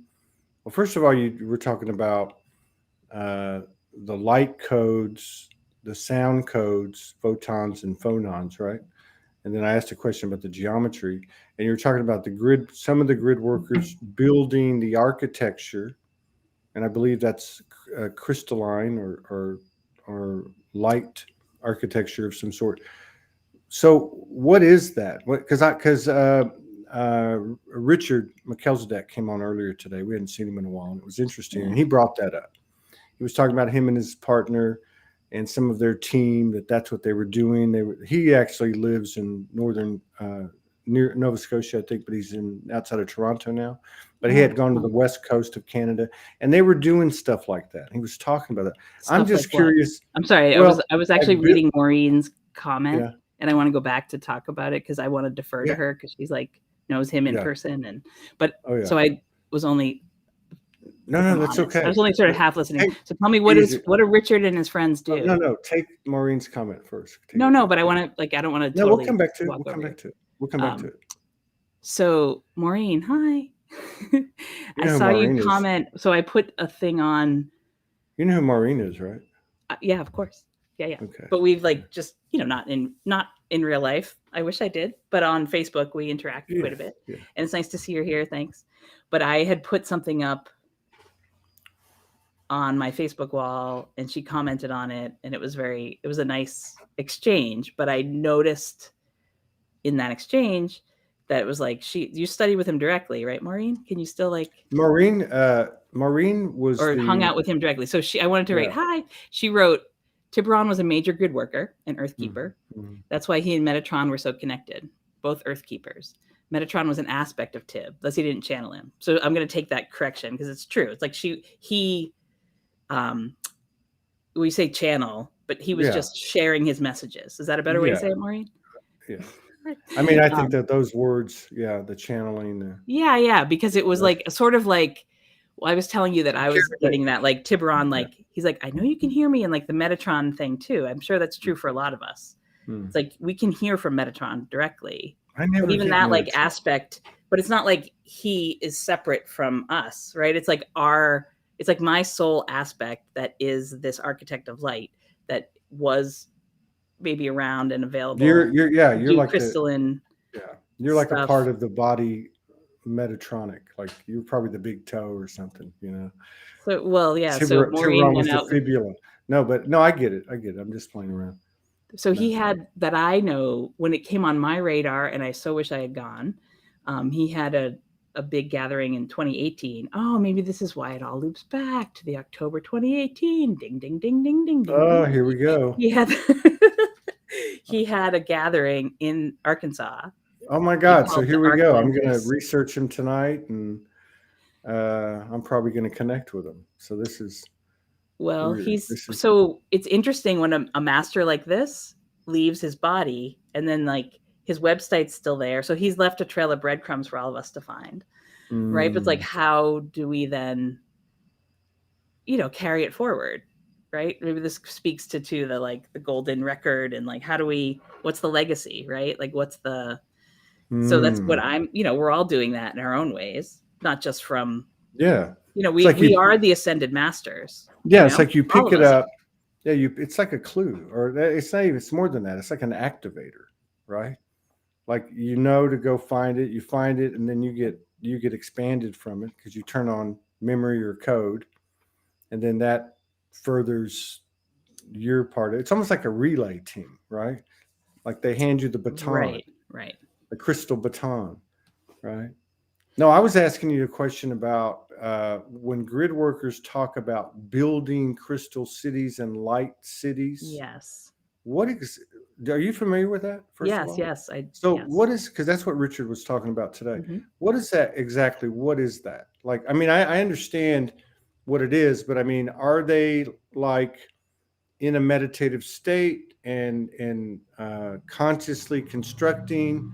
Well, first of all, you were talking about the light codes, the sound codes, photons and phonons, right? And then I asked a question about the geometry, and you were talking about the grid, some of the grid workers building the architecture, and I believe that's crystalline or light architecture of some sort. So what is that? Because Richard McKelzadek came on earlier today. We hadn't seen him in a while, and it was interesting. And he brought that up. He was talking about him and his partner and some of their team, that's what they were doing. He actually lives in northern near Nova Scotia, I think, but he's outside of Toronto now. But he had gone to the west coast of Canada, and they were doing stuff like that. He was talking about that. I'm just curious. I'm sorry. I was actually reading Maureen's comment, and I want to go back to talk about it because I want to defer to her, because she's like knows him in person. So I was only. No, that's okay. I was only sort of half listening. So tell me, what do Richard and his friends do? No. Take Maureen's comment first. No, but I want to I don't want to. No, we'll come back to it. We'll come back to it. So Maureen, hi. I saw you comment. So I put a thing on. You know who Maureen is, right? Yeah, of course. Yeah. Okay. But we've just not in real life. I wish I did, but on Facebook we interact quite a bit, and it's nice to see her here. Thanks. But I had put something up on my Facebook wall, and she commented on it, and it was a nice exchange. But I noticed in that exchange that it was like you studied with him directly, right, Maureen? Can you still Maureen was hung out with him directly? So I wanted to write hi. She wrote, Tiburon was a major grid worker and earth keeper. That's why he and Metatron were so connected, both earth keepers. Metatron was an aspect of Tib, thus he didn't channel him. So I'm going to take that correction because it's true. It's like we say channel, but he was just sharing his messages. Is that a better way to say it, Maureen? Yeah. I mean, I think that those words, the channeling. Because it was like sort of like, I was telling you that I was getting that like Tiburon, he's like, I know you can hear me, and like the Metatron thing too. I'm sure that's true for a lot of us. It's like we can hear from Metatron directly. But even that like aspect, but it's not like he is separate from us, right? It's like it's like my soul aspect that is this architect of light that was maybe around and available. You're like crystalline. You're like a part of the body Metatronic, like you're probably the big toe or something, So so Maureen went out. Fibula. No, I get it. I'm just playing around. So he had that, I know, when it came on my radar, and I so wish I had gone. He had a a big gathering in 2018. Oh, maybe this is why it all loops back to the October 2018. Ding, ding, ding, ding, ding, ding. Oh, ding. here we go. He had a gathering in Arkansas. Oh my God. So called here the we go. I'm going to Atlantis. research him tonight, and I'm probably going to connect with him. So this is Well, weird. so it's interesting when a master like this leaves his body, and then like his website's still there. So he's left a trail of breadcrumbs for all of us to find. Right. But it's like, how do we then, carry it forward? Right. Maybe this speaks to the like the golden record, and like, what's the legacy, right? Like so that's what we're all doing that in our own ways, not just from, Yeah. we are the ascended masters. Yeah. It's like you All pick of it us up. Yeah. It's like a clue, or it's not even, it's more than that. It's like an activator, right? Like, to go find it, you find it, and then you get expanded from it because you turn on memory or code, and then that furthers your part. It's almost like a relay team, right? Like they hand you the baton, right. the crystal baton, right? No, I was asking you a question about when grid workers talk about building crystal cities and light cities. Yes. Are you familiar with that? First of all? Yes. What is, because that's what Richard was talking about today. Mm-hmm. What is that exactly? What is that? Like, I mean, I understand what it is, but I mean, are they like in a meditative state and consciously constructing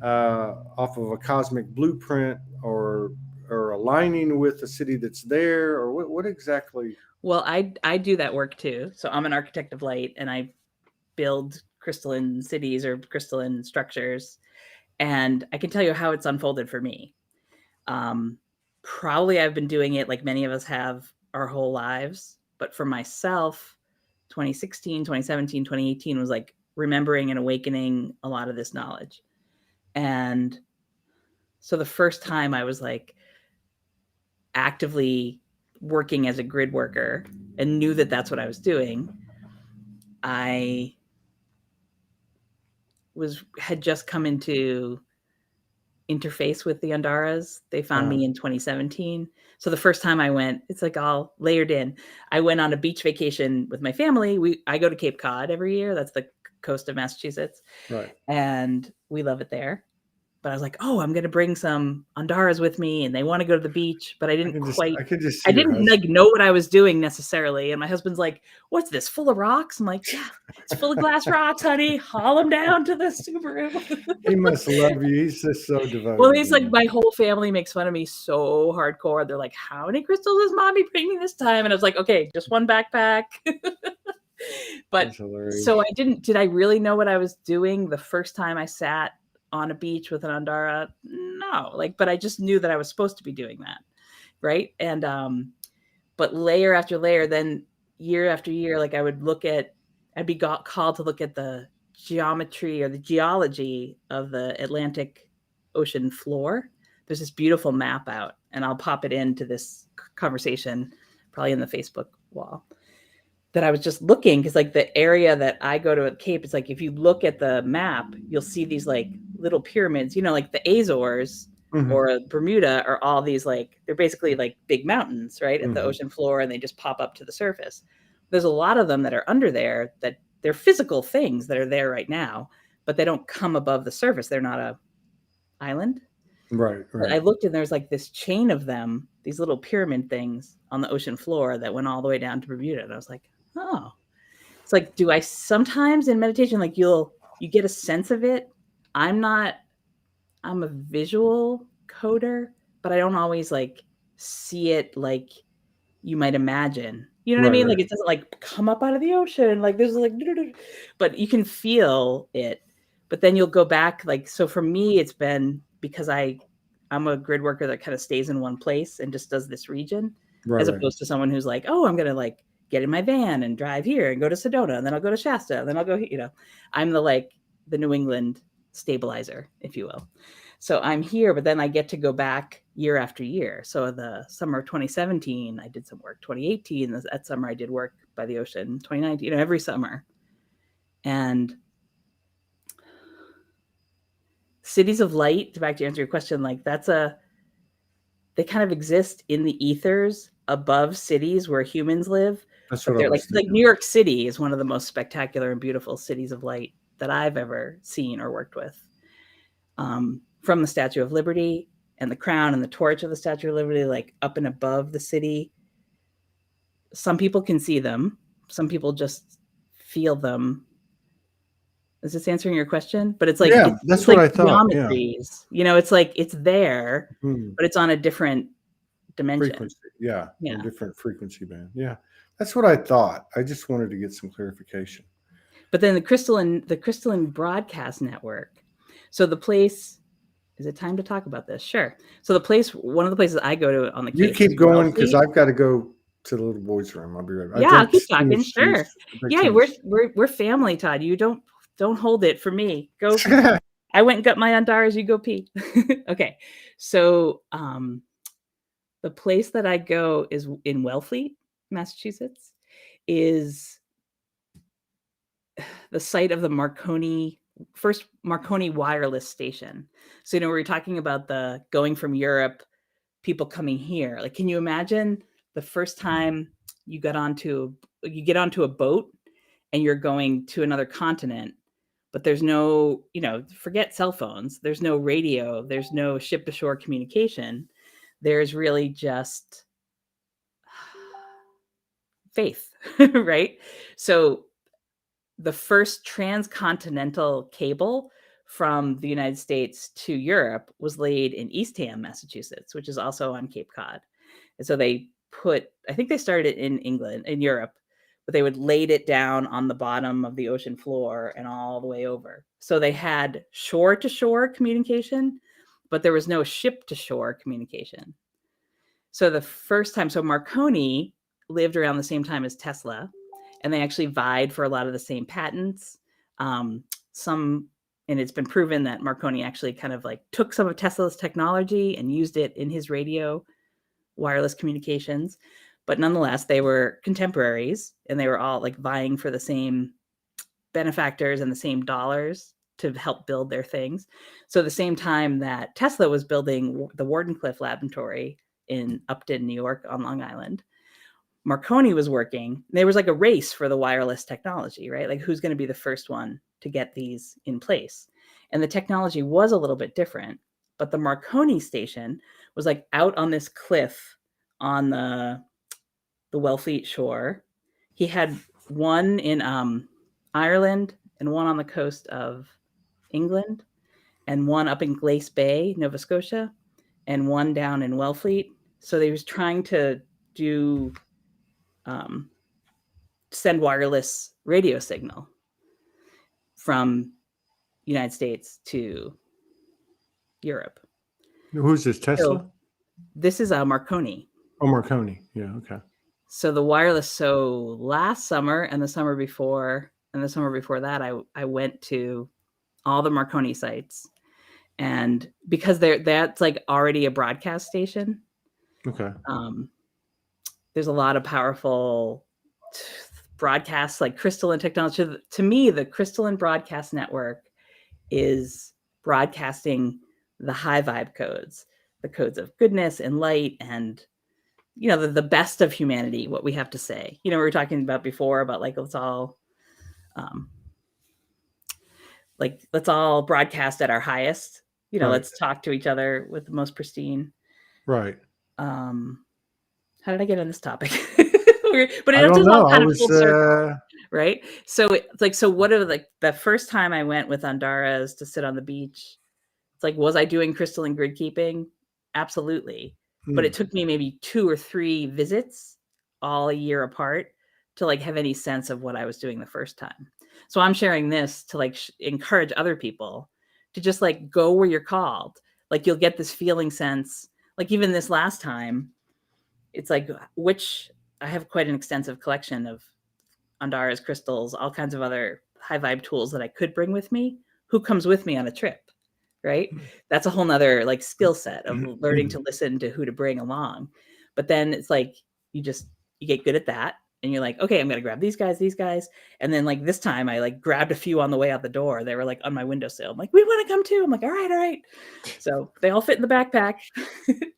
off of a cosmic blueprint, or aligning with the city that's there, or what exactly? Well, I do that work too. So I'm an architect of light, and I build crystalline cities or crystalline structures, and I can tell you how it's unfolded for me. Probably I've been doing it like many of us have our whole lives, but for myself, 2016, 2017, 2018 was like remembering and awakening a lot of this knowledge. And so the first time I was like actively working as a grid worker and knew that that's what I was doing, I had just come into interface with the Andaras. They found me in 2017. So the first time I went, it's like all layered in. I went on a beach vacation with my family. I go to Cape Cod every year. That's the coast of Massachusetts. Right. And we love it there. But I was like, oh, I'm going to bring some Andaras with me, and they want to go to the beach. But I didn't like know what I was doing necessarily. And my husband's like, what's this, full of rocks? I'm like, yeah, it's full of glass rocks, honey. Haul them down to the Subaru. He must love you. He's just so devoted. Well, he's like, my whole family makes fun of me so hardcore. They're like, how many crystals is mommy bringing this time? And I was like, okay, just one backpack. But so did I really know what I was doing the first time I sat on a beach with an Andara? No, but I just knew that I was supposed to be doing that. Right. And, but layer after layer, then year after year, like I'd be called to look at the geometry or the geology of the Atlantic Ocean floor. There's this beautiful map out, and I'll pop it into this conversation, probably in the Facebook wall, that I was just looking, because like the area that I go to at Cape, it's like, if you look at the map, you'll see these like little pyramids, like the Azores or Bermuda are all these, like, they're basically like big mountains, right, at the ocean floor, and they just pop up to the surface. There's a lot of them that are under there that they're physical things that are there right now, but they don't come above the surface. They're not a island. Right. But I looked, and there's like this chain of them, these little pyramid things on the ocean floor that went all the way down to Bermuda. And I was like, oh, it's like, do I sometimes in meditation, like you get a sense of it. I'm a visual coder, but I don't always like see it like you might imagine. You know what I mean? Like, it doesn't like come up out of the ocean. Like there's like, but you can feel it. But then you'll go back. Like, so for me, it's been because I'm a grid worker that kind of stays in one place and just does this region, as opposed to someone who's like, oh, I'm going to like get in my van and drive here and go to Sedona, and then I'll go to Shasta, and then I'll go, I'm the New England stabilizer, if you will. So I'm here, but then I get to go back year after year. So the summer of 2017, I did some work. 2018, that summer I did work by the ocean. 2019, every summer. And cities of light, back to answer your question, like that's a they kind of exist in the ethers above cities where humans live. That's But what I they're was like thinking. New York City is one of the most spectacular and beautiful cities of light that I've ever seen or worked with. From the Statue of Liberty and the crown and the torch of the Statue of Liberty, like up and above the city. Some people can see them. Some people just feel them. Is this answering your question? But it's like Yeah, it's, that's it's what like I thought. Yeah. geometries. It's like it's there, Hmm. but it's on a different dimension. Frequency. Yeah. Yeah. A different frequency band. Yeah. That's what I thought. I just wanted to get some clarification. But then the crystalline broadcast network. So the place, is it time to talk about this? Sure. So one of the places I go to on the You Cape keep is going because Wellfleet. I've got to go to the little boys' room. I'll be right back. Yeah, I'll keep talking. Sure. Yeah, we're family, Todd. You don't hold it for me. Go. I went and got my Andaras. You go pee. Okay. So the place that I go is in Wellfleet, Massachusetts, is the site of the first Marconi wireless station. So, we're talking about the going from Europe, people coming here. Like, can you imagine the first time you get onto a boat and you're going to another continent, but there's no, forget cell phones. There's no radio. There's no ship to shore communication. There's really just faith, right? So the first transcontinental cable from the United States to Europe was laid in Eastham, Massachusetts, which is also on Cape Cod. And so I think they started in Europe, but they would laid it down on the bottom of the ocean floor and all the way over. So they had shore to shore communication, but there was no ship to shore communication. So the first time, Marconi lived around the same time as Tesla, and they actually vied for a lot of the same patents. And it's been proven that Marconi actually kind of like took some of Tesla's technology and used it in his radio wireless communications. But nonetheless, they were contemporaries, and they were all like vying for the same benefactors and the same dollars to help build their things. So the same time that Tesla was building the Wardenclyffe Laboratory in Upton, New York on Long Island, Marconi was working. There was like a race for the wireless technology, right? Like, who's going to be the first one to get these in place? And the technology was a little bit different, but the Marconi station was like out on this cliff on the Wellfleet shore. He had one in Ireland and one on the coast of England and one up in Glace Bay, Nova Scotia, and one down in Wellfleet. So they was trying to do send wireless radio signal from United States to Europe. Who's this, Tesla? So this is Marconi. Oh, Marconi. Yeah, okay. So the wireless, last summer and the summer before and the summer before that, I went to all the Marconi sites. And because that's like already a broadcast station. Okay. There's a lot of powerful broadcasts, like crystalline technology. To me, the crystalline broadcast network is broadcasting the high vibe codes, the codes of goodness and light and, the best of humanity, what we have to say. We were talking about before about like, let's all broadcast at our highest, Right. Let's talk to each other with the most pristine. Right. How did I get on this topic? But it does all kind of full circle, right? So it's like, what are the first time I went with Andaras to sit on the beach? It's like, was I doing crystalline grid keeping? Absolutely. But it took me maybe 2 or 3 visits all a year apart to like have any sense of what I was doing the first time. So I'm sharing this to like encourage other people to just like go where you're called. Like, you'll get this feeling sense. Like, even this last time, it's like, I have quite an extensive collection of Andaras, crystals, all kinds of other high vibe tools that I could bring with me. Who comes with me on a trip, right? That's a whole nother like skill set of learning to listen to who to bring along. But then it's like, you get good at that. and you're like, okay, I'm gonna grab these guys, and then like this time I like grabbed a few on the way out the door. They were like on my windowsill. I'm like, we want to come too. I'm like, all right. So they all fit in the backpack.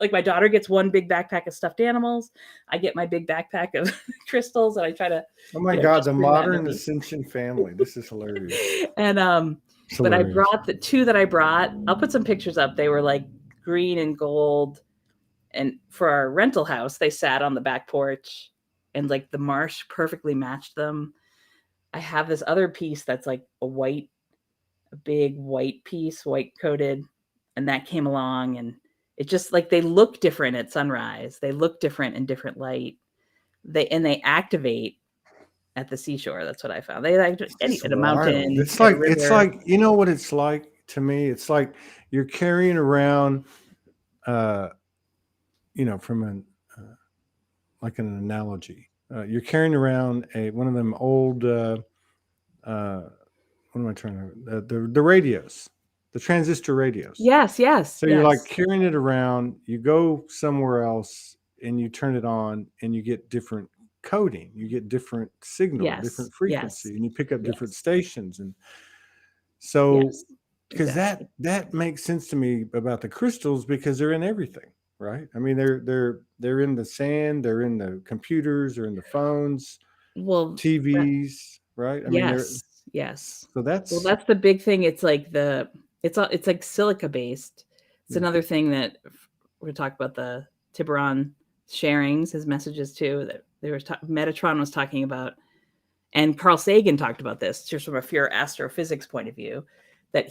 Like my daughter gets one big backpack of stuffed animals. I get my big backpack of crystals, and I try to. Oh my God, the modern Ascension family. This is hilarious. And but I brought the two that I brought. I'll put some pictures up. They were like green and gold. And for our rental house, they sat on the back porch, and like the marsh perfectly matched them. I have this other piece that's like a big white piece, white coated, and that came along, and it just like they look different at sunrise. They look different in different light. They activate at the seashore. That's what I found. They like at a mountain. It's like you know what it's like to me. It's like you're carrying around, you know, from an like an analogy. You're carrying around one of them old. What am I trying to? The radios, the transistor radios. Yes. So you're like carrying it around. You go somewhere else and you turn it on, and you get different coding, you get different signal, different frequency, and you pick up different stations. And so because that makes sense to me about the crystals, because they're in everything, right? I mean, they're in the sand, they're in the computers, they're in the phones, TVs, right? I mean, yes. So that's the big thing. It's like it's like silica based. It's another thing that we're gonna talk about, the Tiburon sharings, his messages too, that Metatron was talking about, and Carl Sagan talked about this just from a pure astrophysics point of view, that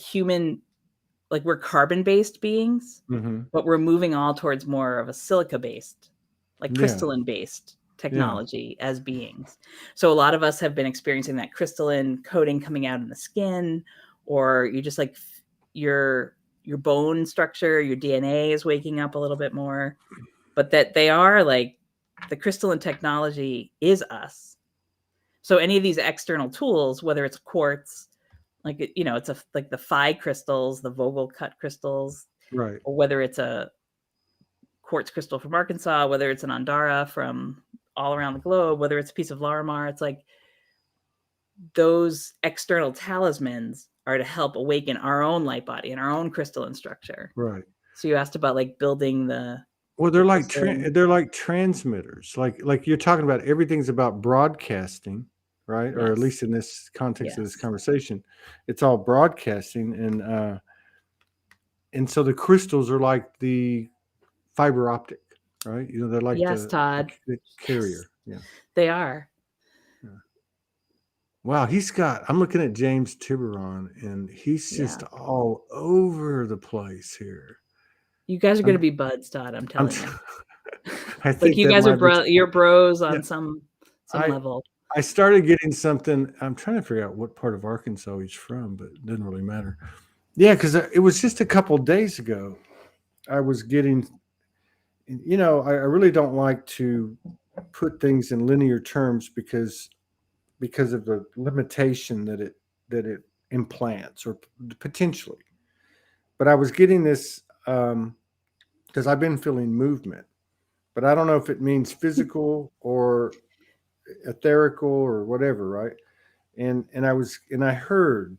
like we're carbon-based beings, but we're moving all towards more of a silica-based, like crystalline-based technology as beings. So a lot of us have been experiencing that crystalline coating coming out in the skin, or you just like your bone structure, your DNA is waking up a little bit more, but that they are like, the crystalline technology is us. So any of these external tools, whether it's quartz, like, you know, it's like the Phi crystals, the Vogel cut crystals, right, or whether it's a quartz crystal from Arkansas, whether it's an Dhara from all around the globe, whether it's a piece of Larimar, it's like those external talismans are to help awaken our own light body and our own crystalline structure. Right. So you asked about like building the. Well, they're like transmitters. Like you're talking about, everything's about broadcasting, right? Or at least in this context of this conversation, it's all broadcasting, and so the crystals are like the fiber optic, right? You know, they're like Todd, the carrier. Yeah, they are. Yeah. Wow, I'm looking at James Tiburon, and he's just all over the place here. You guys are going to be buds, Todd. I'm telling you. I think like you guys are you're bros on some level. I started getting something. I'm trying to figure out what part of Arkansas he's from, but it doesn't really matter. Yeah, because it was just a couple of days ago. I was getting, you know, I really don't like to put things in linear terms because of the limitation that it implants, or potentially. But I was getting this because I've been feeling movement, but I don't know if it means physical or etherical or whatever, right? And I heard,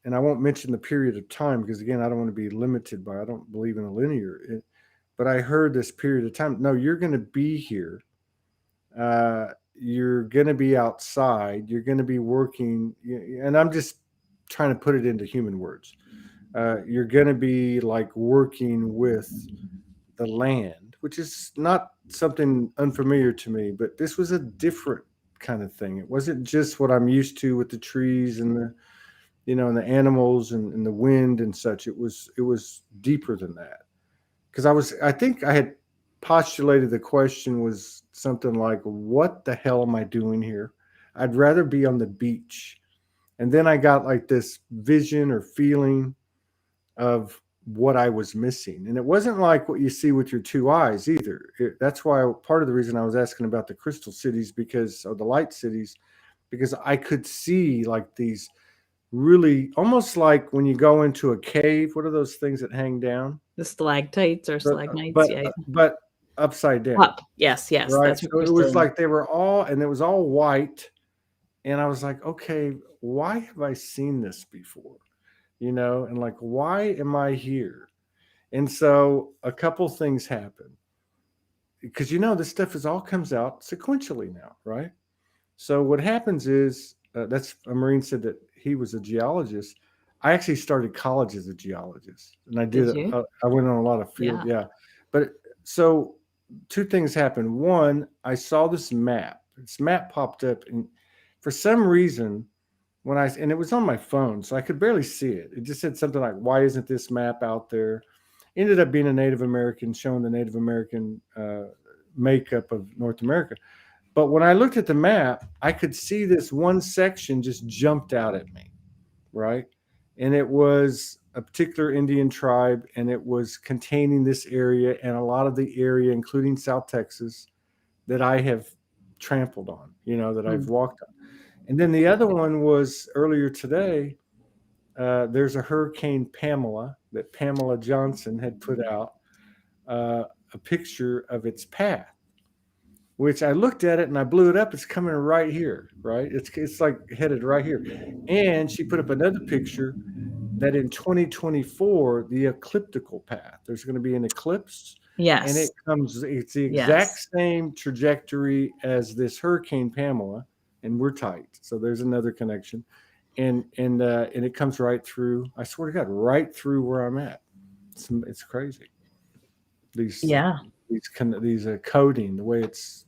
and I won't mention the period of time because, again, I don't want to be limited by, I don't believe in a linear, but I heard this period of time. No, you're going to be here. You're going to be outside. You're going to be working. And I'm just trying to put it into human words. You're going to be like working with the land, which is not something unfamiliar to me, but this was a different kind of thing. It wasn't just what I'm used to with the trees and the, you know, and the animals and the wind and such. It was deeper than that. Because I think I had postulated the question was something like, what the hell am I doing here? I'd rather be on the beach. And then I got like this vision or feeling of what I was missing. And it wasn't like what you see with your two eyes either. That's why part of the reason I was asking about the crystal cities, or the light cities, because I could see like these really, almost like when you go into a cave, what are those things that hang down? The stalactites or stalagmites. But upside down, Up. Yes. right? That's what So it was crystalline. like they were all, and it was all white. And I was like, okay, why have I seen this before? And like, why am I here? And so a couple things happen because this stuff is all comes out sequentially now, right? So what happens is that's a Marine said that he was a geologist. I actually started college as a geologist, and I did. Did you? I went on a lot of field, Yeah. yeah. But so two things happened. One, I saw this map. This map popped up, and for some reason, and it was on my phone, so I could barely see it. It just said something like, "Why isn't this map out there?" Ended up being a Native American showing the Native American makeup of North America. But when I looked at the map, I could see this one section just jumped out at me, right? And it was a particular Indian tribe, and it was containing this area and a lot of the area, including South Texas, that I have trampled on, that I've Mm. walked on. And then the other one was earlier today. There's a Hurricane Pamela that Pamela Johnson had put out a picture of its path, which I looked at it and I blew it up. It's coming right here, right? It's like headed right here. And she put up another picture that in 2024, the ecliptical path, there's going to be an eclipse. And Yes. it's the exact Yes. same trajectory as this Hurricane Pamela, and we're tight. So there's another connection. And it comes right through, I swear to God, right through where I'm at. It's crazy. These Yeah. these coding, the way it's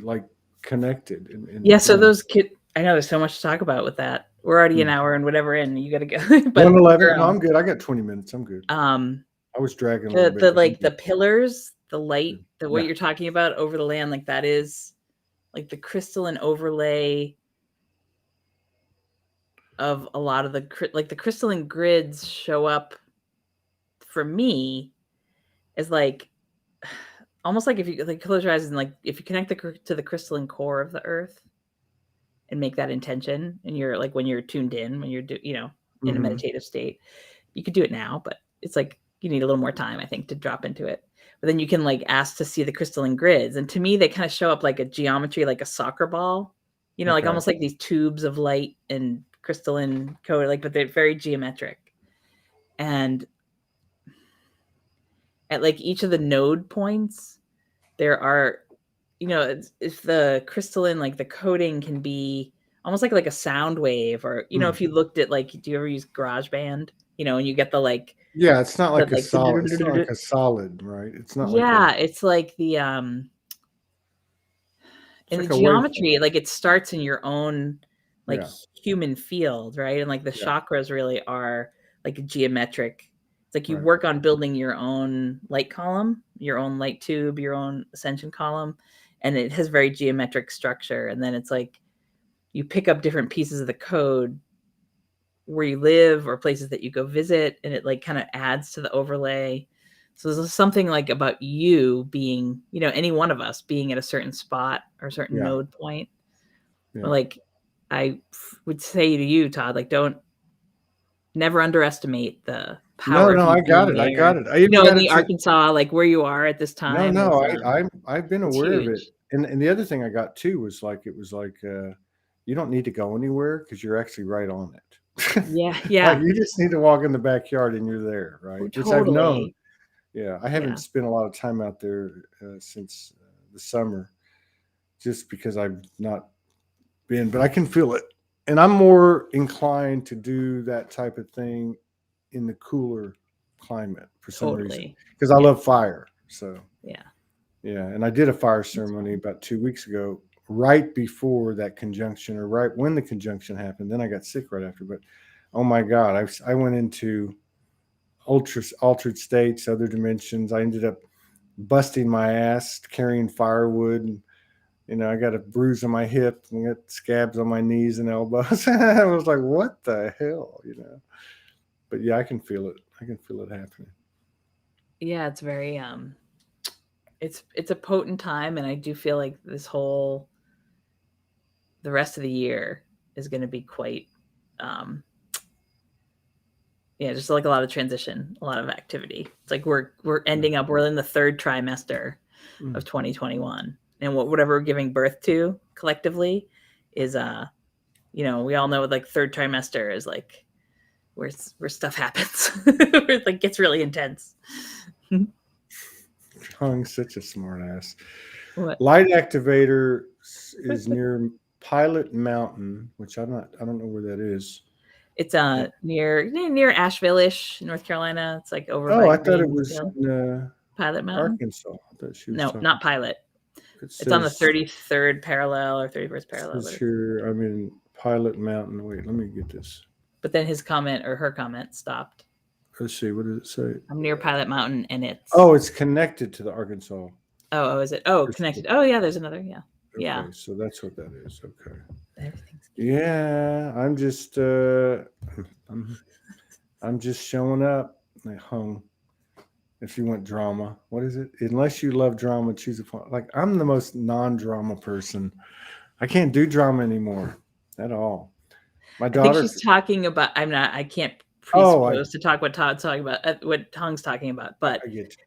like connected Yeah. So in those kid, I know there's so much to talk about with that. We're already an mm. hour and whatever in. You got to go. But 111. No, I'm good. I got 20 minutes. I'm good. um, I was dragging a little bit, the but I'm like the good. pillars, the light, the what Yeah. you're talking about over the land, like that is like the crystalline overlay of a lot of the the crystalline grids show up for me as like almost like if you like close your eyes and like if you connect to the crystalline core of the earth and make that intention, and you're like when you're tuned in, when you're in a Mm-hmm. meditative state, you could do it now, but it's like you need a little more time, I think, to drop into it. But then you can like ask to see the crystalline grids, and to me they kind of show up like a geometry, like a soccer ball, like Okay. almost like these tubes of light and crystalline code, like, but they're very geometric. And at like each of the node points, there are, if the crystalline, like the coding can be almost like a sound wave, or if you looked at like, do you ever use GarageBand? And you get the like Yeah, it's not the like a like solid. It's not like a solid, right? It's not like a. yeah, it's like the It's in the like a waveform. geometry, like it starts in your own like Yeah. human field, right? And like the Yeah. chakras really are like geometric. It's like you Right. work on building your own light column, your own light tube, your own ascension column, and it has very geometric structure. And then it's like you pick up different pieces of the code where you live or places that you go visit, and it like kind of adds to the overlay. So there's something like about you being, any one of us being at a certain spot or a certain Yeah. node point. Yeah. Like I would say to you, Todd, like never underestimate the No, power of no, you I got being it. I there. got it. I even In got the it to. Arkansas, like where you are at this No, time is no, I've been it's aware of it. huge. And the other thing I got too was like you don't need to go anywhere because you're actually right on it. Yeah, Like yeah, you just need to walk in the backyard and you're there, right? Which I've known. totally. Yeah, I haven't Yeah. spent a lot of time out there since the summer, just because I've not been. But I can feel it, and I'm more inclined to do that type of thing in the cooler climate for some reason Totally. because I Yeah. love fire. So Yeah. yeah, and I did a fire ceremony about 2 weeks ago, right before that conjunction, or right when the conjunction happened. Then I got sick right after. But oh my God, I went into altered states, other dimensions. I ended up busting my ass carrying firewood, and I got a bruise on my hip and got scabs on my knees and elbows. I was like, what the hell? But yeah, I can feel it. I can feel it happening. Yeah, it's very it's a potent time, and I do feel like the rest of the year is going to be quite um just like a lot of transition, a lot of activity. It's like we're ending up, we're in the third trimester, of 2021. And whatever we're giving birth to collectively is, you know, we all know like third trimester is like where stuff happens, where it like gets really intense. Hung's such a smart ass. What? Light activator is near Pilot Mountain, which I don't know where that is. It's near Asheville-ish, North Carolina. It's like over by I thought it was Greenville. in Pilot Mountain. Arkansas. I thought she was No, talking. not Pilot. It's on the 33rd parallel or 31st parallel. Here, I'm in Pilot Mountain. Wait, let me get this. But then his comment or her comment stopped. Let's see. What does it say? I'm near Pilot Mountain, and it's... Oh, it's connected to the Arkansas. Oh, is it? Oh, connected. Oh, yeah, there's another. Yeah. Okay, Yeah. so that's what that is. Okay. Everything's... Yeah, I'm just I'm just showing up. I hung. If you want drama, what is it? Unless you love drama, choose a point. Like, I'm the most non-drama person. I can't do drama anymore at all. My daughter. I think she's talking about. I can't presuppose to talk what Todd's talking about. What Hung's talking about, but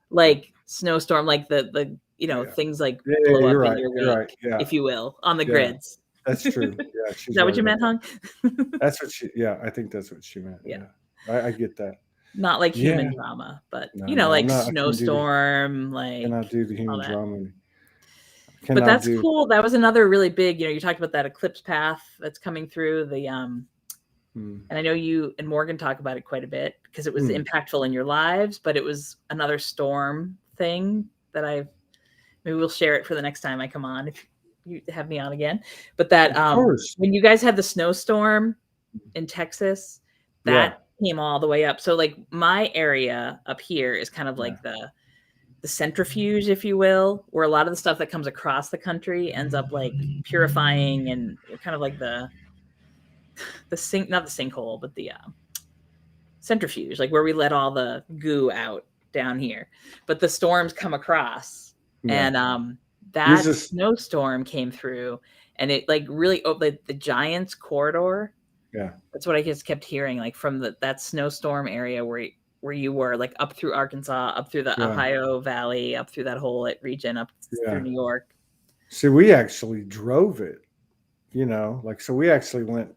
like snowstorm, like the you know things like blow up in your wake, if you will, on the grids. That's true. Yeah, is that what you meant, Hung? That's what she. Yeah, I think that's what she meant. Yeah, I get that. Not like human drama, but you know, like snowstorm, like. And I do the human drama. But that's cool. That was another really big. You know, you talked about that eclipse path that's coming through the. And I know you and Morgan talk about it quite a bit because it was impactful in your lives, but it was another storm thing that maybe we'll share it for the next time I come on if you have me on again. But that when you guys had the snowstorm in Texas, that came all the way up. So like my area up here is kind of like the centrifuge, if you will, where a lot of the stuff that comes across the country ends up like purifying and kind of like the sink, not the sinkhole, but the centrifuge, like where we let all the goo out down here. But the storms come across, and that snowstorm came through, and it like really opened the Giants corridor. Yeah, that's what I just kept hearing, like from that snowstorm area where you were, like up through Arkansas, up through the Ohio Valley, up through that whole region, up through New York. See, we actually drove it, you know, like, so we actually went,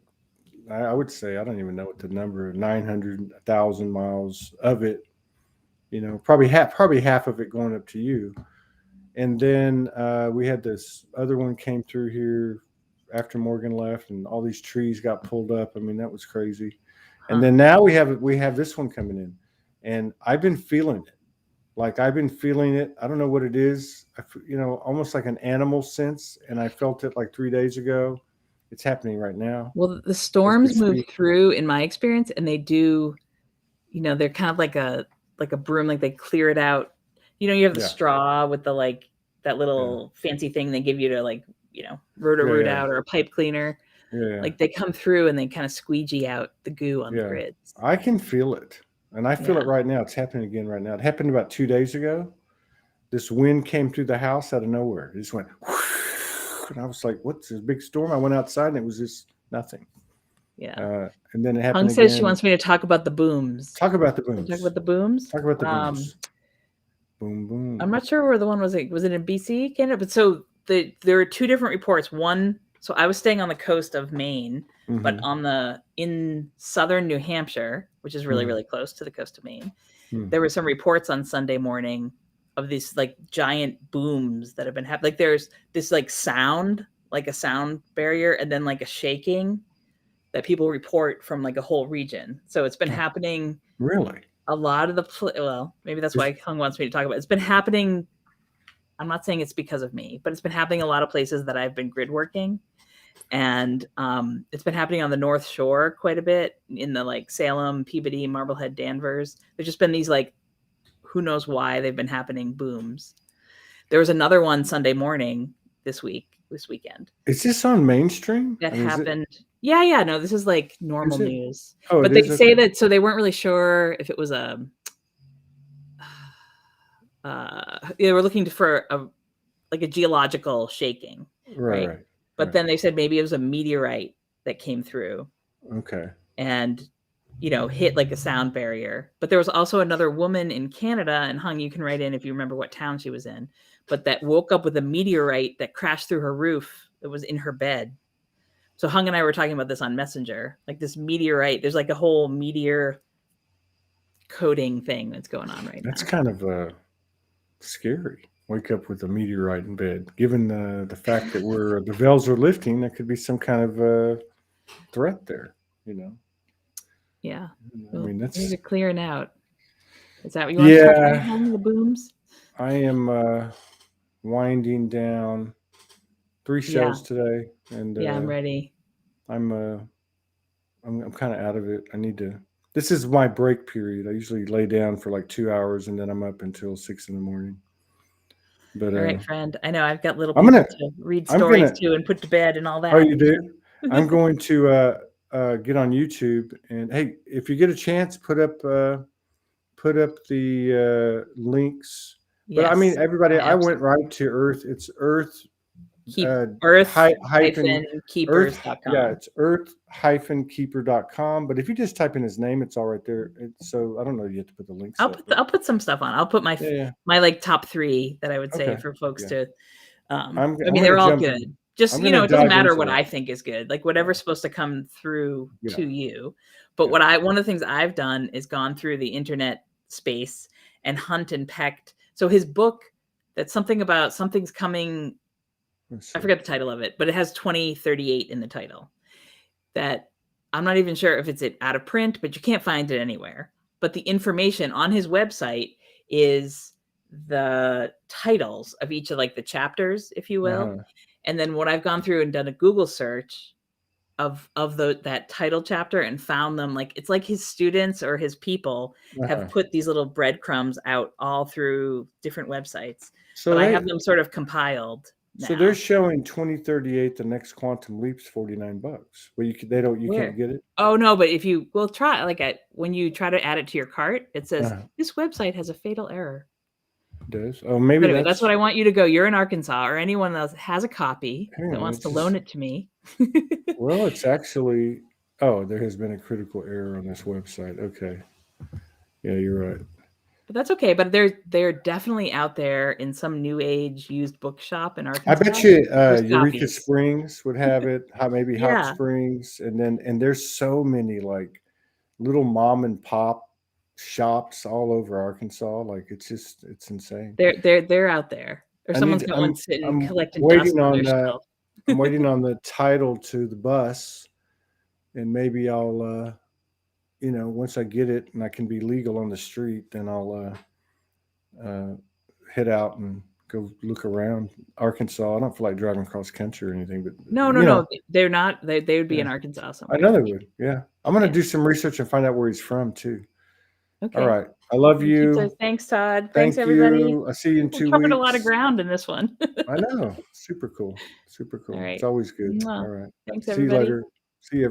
I would say, I don't even know what the number, 900,000 miles of it, you know, probably half of it going up to you. And then we had this other one came through here after Morgan left, and all these trees got pulled up. I mean, that was crazy. And then now we have this one coming in, and I've been feeling it. Like, I've been feeling it. I don't know what it is, you know, almost like an animal sense. And I felt it like 3 days ago. It's happening right now. Well, the storms move through, in my experience, and they do, you know, they're kind of like a broom, like they clear it out. You know, you have the straw with the, like, that little fancy thing they give you to, like, you know, root out, or a pipe cleaner. Yeah. Like they come through and they kind of squeegee out the goo on the grids. I can feel it. And I feel it right now. It's happening again right now. It happened about 2 days ago. This wind came through the house out of nowhere. It just went, whoosh, and I was like, what's this big storm? I went outside and it was just nothing. Yeah. And then it happened Hung says she wants me to talk about the booms. Talk about the booms. Talk about the booms? Talk about the booms. Boom, boom. I'm not sure where the one was. Was it in BC, Canada? But so there were two different reports. One, so I was staying on the coast of Maine, but in southern New Hampshire, which is really, really close to the coast of Maine, there were some reports on Sunday morning of these like giant booms that have been happening. Like there's this like sound, like a sound barrier, and then like a shaking that people report from like a whole region. So it's been happening. Really? A lot of well, maybe that's why Hung wants me to talk about it. It's been happening. I'm not saying it's because of me, but it's been happening a lot of places that I've been grid working. And it's been happening on the North Shore quite a bit, in the like Salem, Peabody, Marblehead, Danvers. There's just been these like, who knows why they've been happening booms. There was another one Sunday morning this weekend. Is this on mainstream? That happened. Yeah. No, this is like normal news. Oh, but they say that, so they weren't really sure if it was they were looking for a geological shaking. Right. But then they said maybe it was a meteorite that came through. Okay. And hit like a sound barrier. But there was also another woman in Canada, and Hung, you can write in if you remember what town she was in, but that woke up with a meteorite that crashed through her roof that was in her bed. So Hung and I were talking about this on Messenger, like this meteorite. There's like a whole meteor coding thing that's going on right now. That's kind of scary. Wake up with a meteorite in bed. Given the fact that the veils are lifting, there could be some kind of threat there. Yeah. I mean, that's things are clearing out. Is that what you want to talk about, Hung, the booms? I am winding down 3 shows today, and I'm ready. I'm kind of out of it. I need to. This is my break period. I usually lay down for like 2 hours, and then I'm up until 6 in the morning. But all right, friend. I know I've got little people to read stories to and put to bed and all that. Oh, you do? I'm going to get on YouTube, and hey, if you get a chance, put up the links. But I mean, everybody, I went right to Earth. It's Earth. Earth-keepers.com. Yeah, it's earth-keeper.com. But if you just type in his name, it's all right there. So I don't know. You have to put the links. I'll put some stuff on. I'll put my like top 3 that I would say for folks to. I mean, they're all good. Just it doesn't matter what I think is good. Like whatever's supposed to come through to you. But one of the things I've done is gone through the internet space and hunt and pecked. So his book, that's something about something's coming. I forget the title of it, but it has 2038 in the title. That I'm not even sure if it's out of print, but you can't find it anywhere. But the information on his website is the titles of each of like the chapters, if you will. And then what I've gone through and done a Google search of that title chapter and found them, like it's like his students or his people have put these little breadcrumbs out all through different websites. So I have them sort of compiled. Now. So they're showing 2038, the next quantum leap's $49. Well, you can't get it. Oh no, but if you will try, when you try to add it to your cart, it says this website has a fatal error. It does. Oh, maybe anyway, that's what I want you to go. You're in Arkansas, or anyone else has a copy that wants to loan it to me. Well, it's actually. Oh, there has been a critical error on this website. Okay. Yeah, you're right. But that's okay. But they're definitely out there in some new age used bookshop in Arkansas. I bet you Eureka Springs would have it. Maybe Hot Springs, and there's so many like little mom and pop shops all over Arkansas. Like it's insane. They're out there. Or someone's going to sit and collect dust on their shelf. I'm waiting on the title to the bus, and maybe I'll. Once I get it and I can be legal on the street, then I'll head out and go look around Arkansas. I don't feel like driving cross country or anything, but no, they're not. They would be in Arkansas somewhere. I know they would. Yeah, I'm going to do some research and find out where he's from too. Okay. All right. I love you. Thanks, Todd. Thanks, everybody. I'll see you in 2 weeks. We covered a lot of ground in this one. I know. Super cool. Super cool. Right. It's always good. All right. Thanks, see everybody. you later. See you.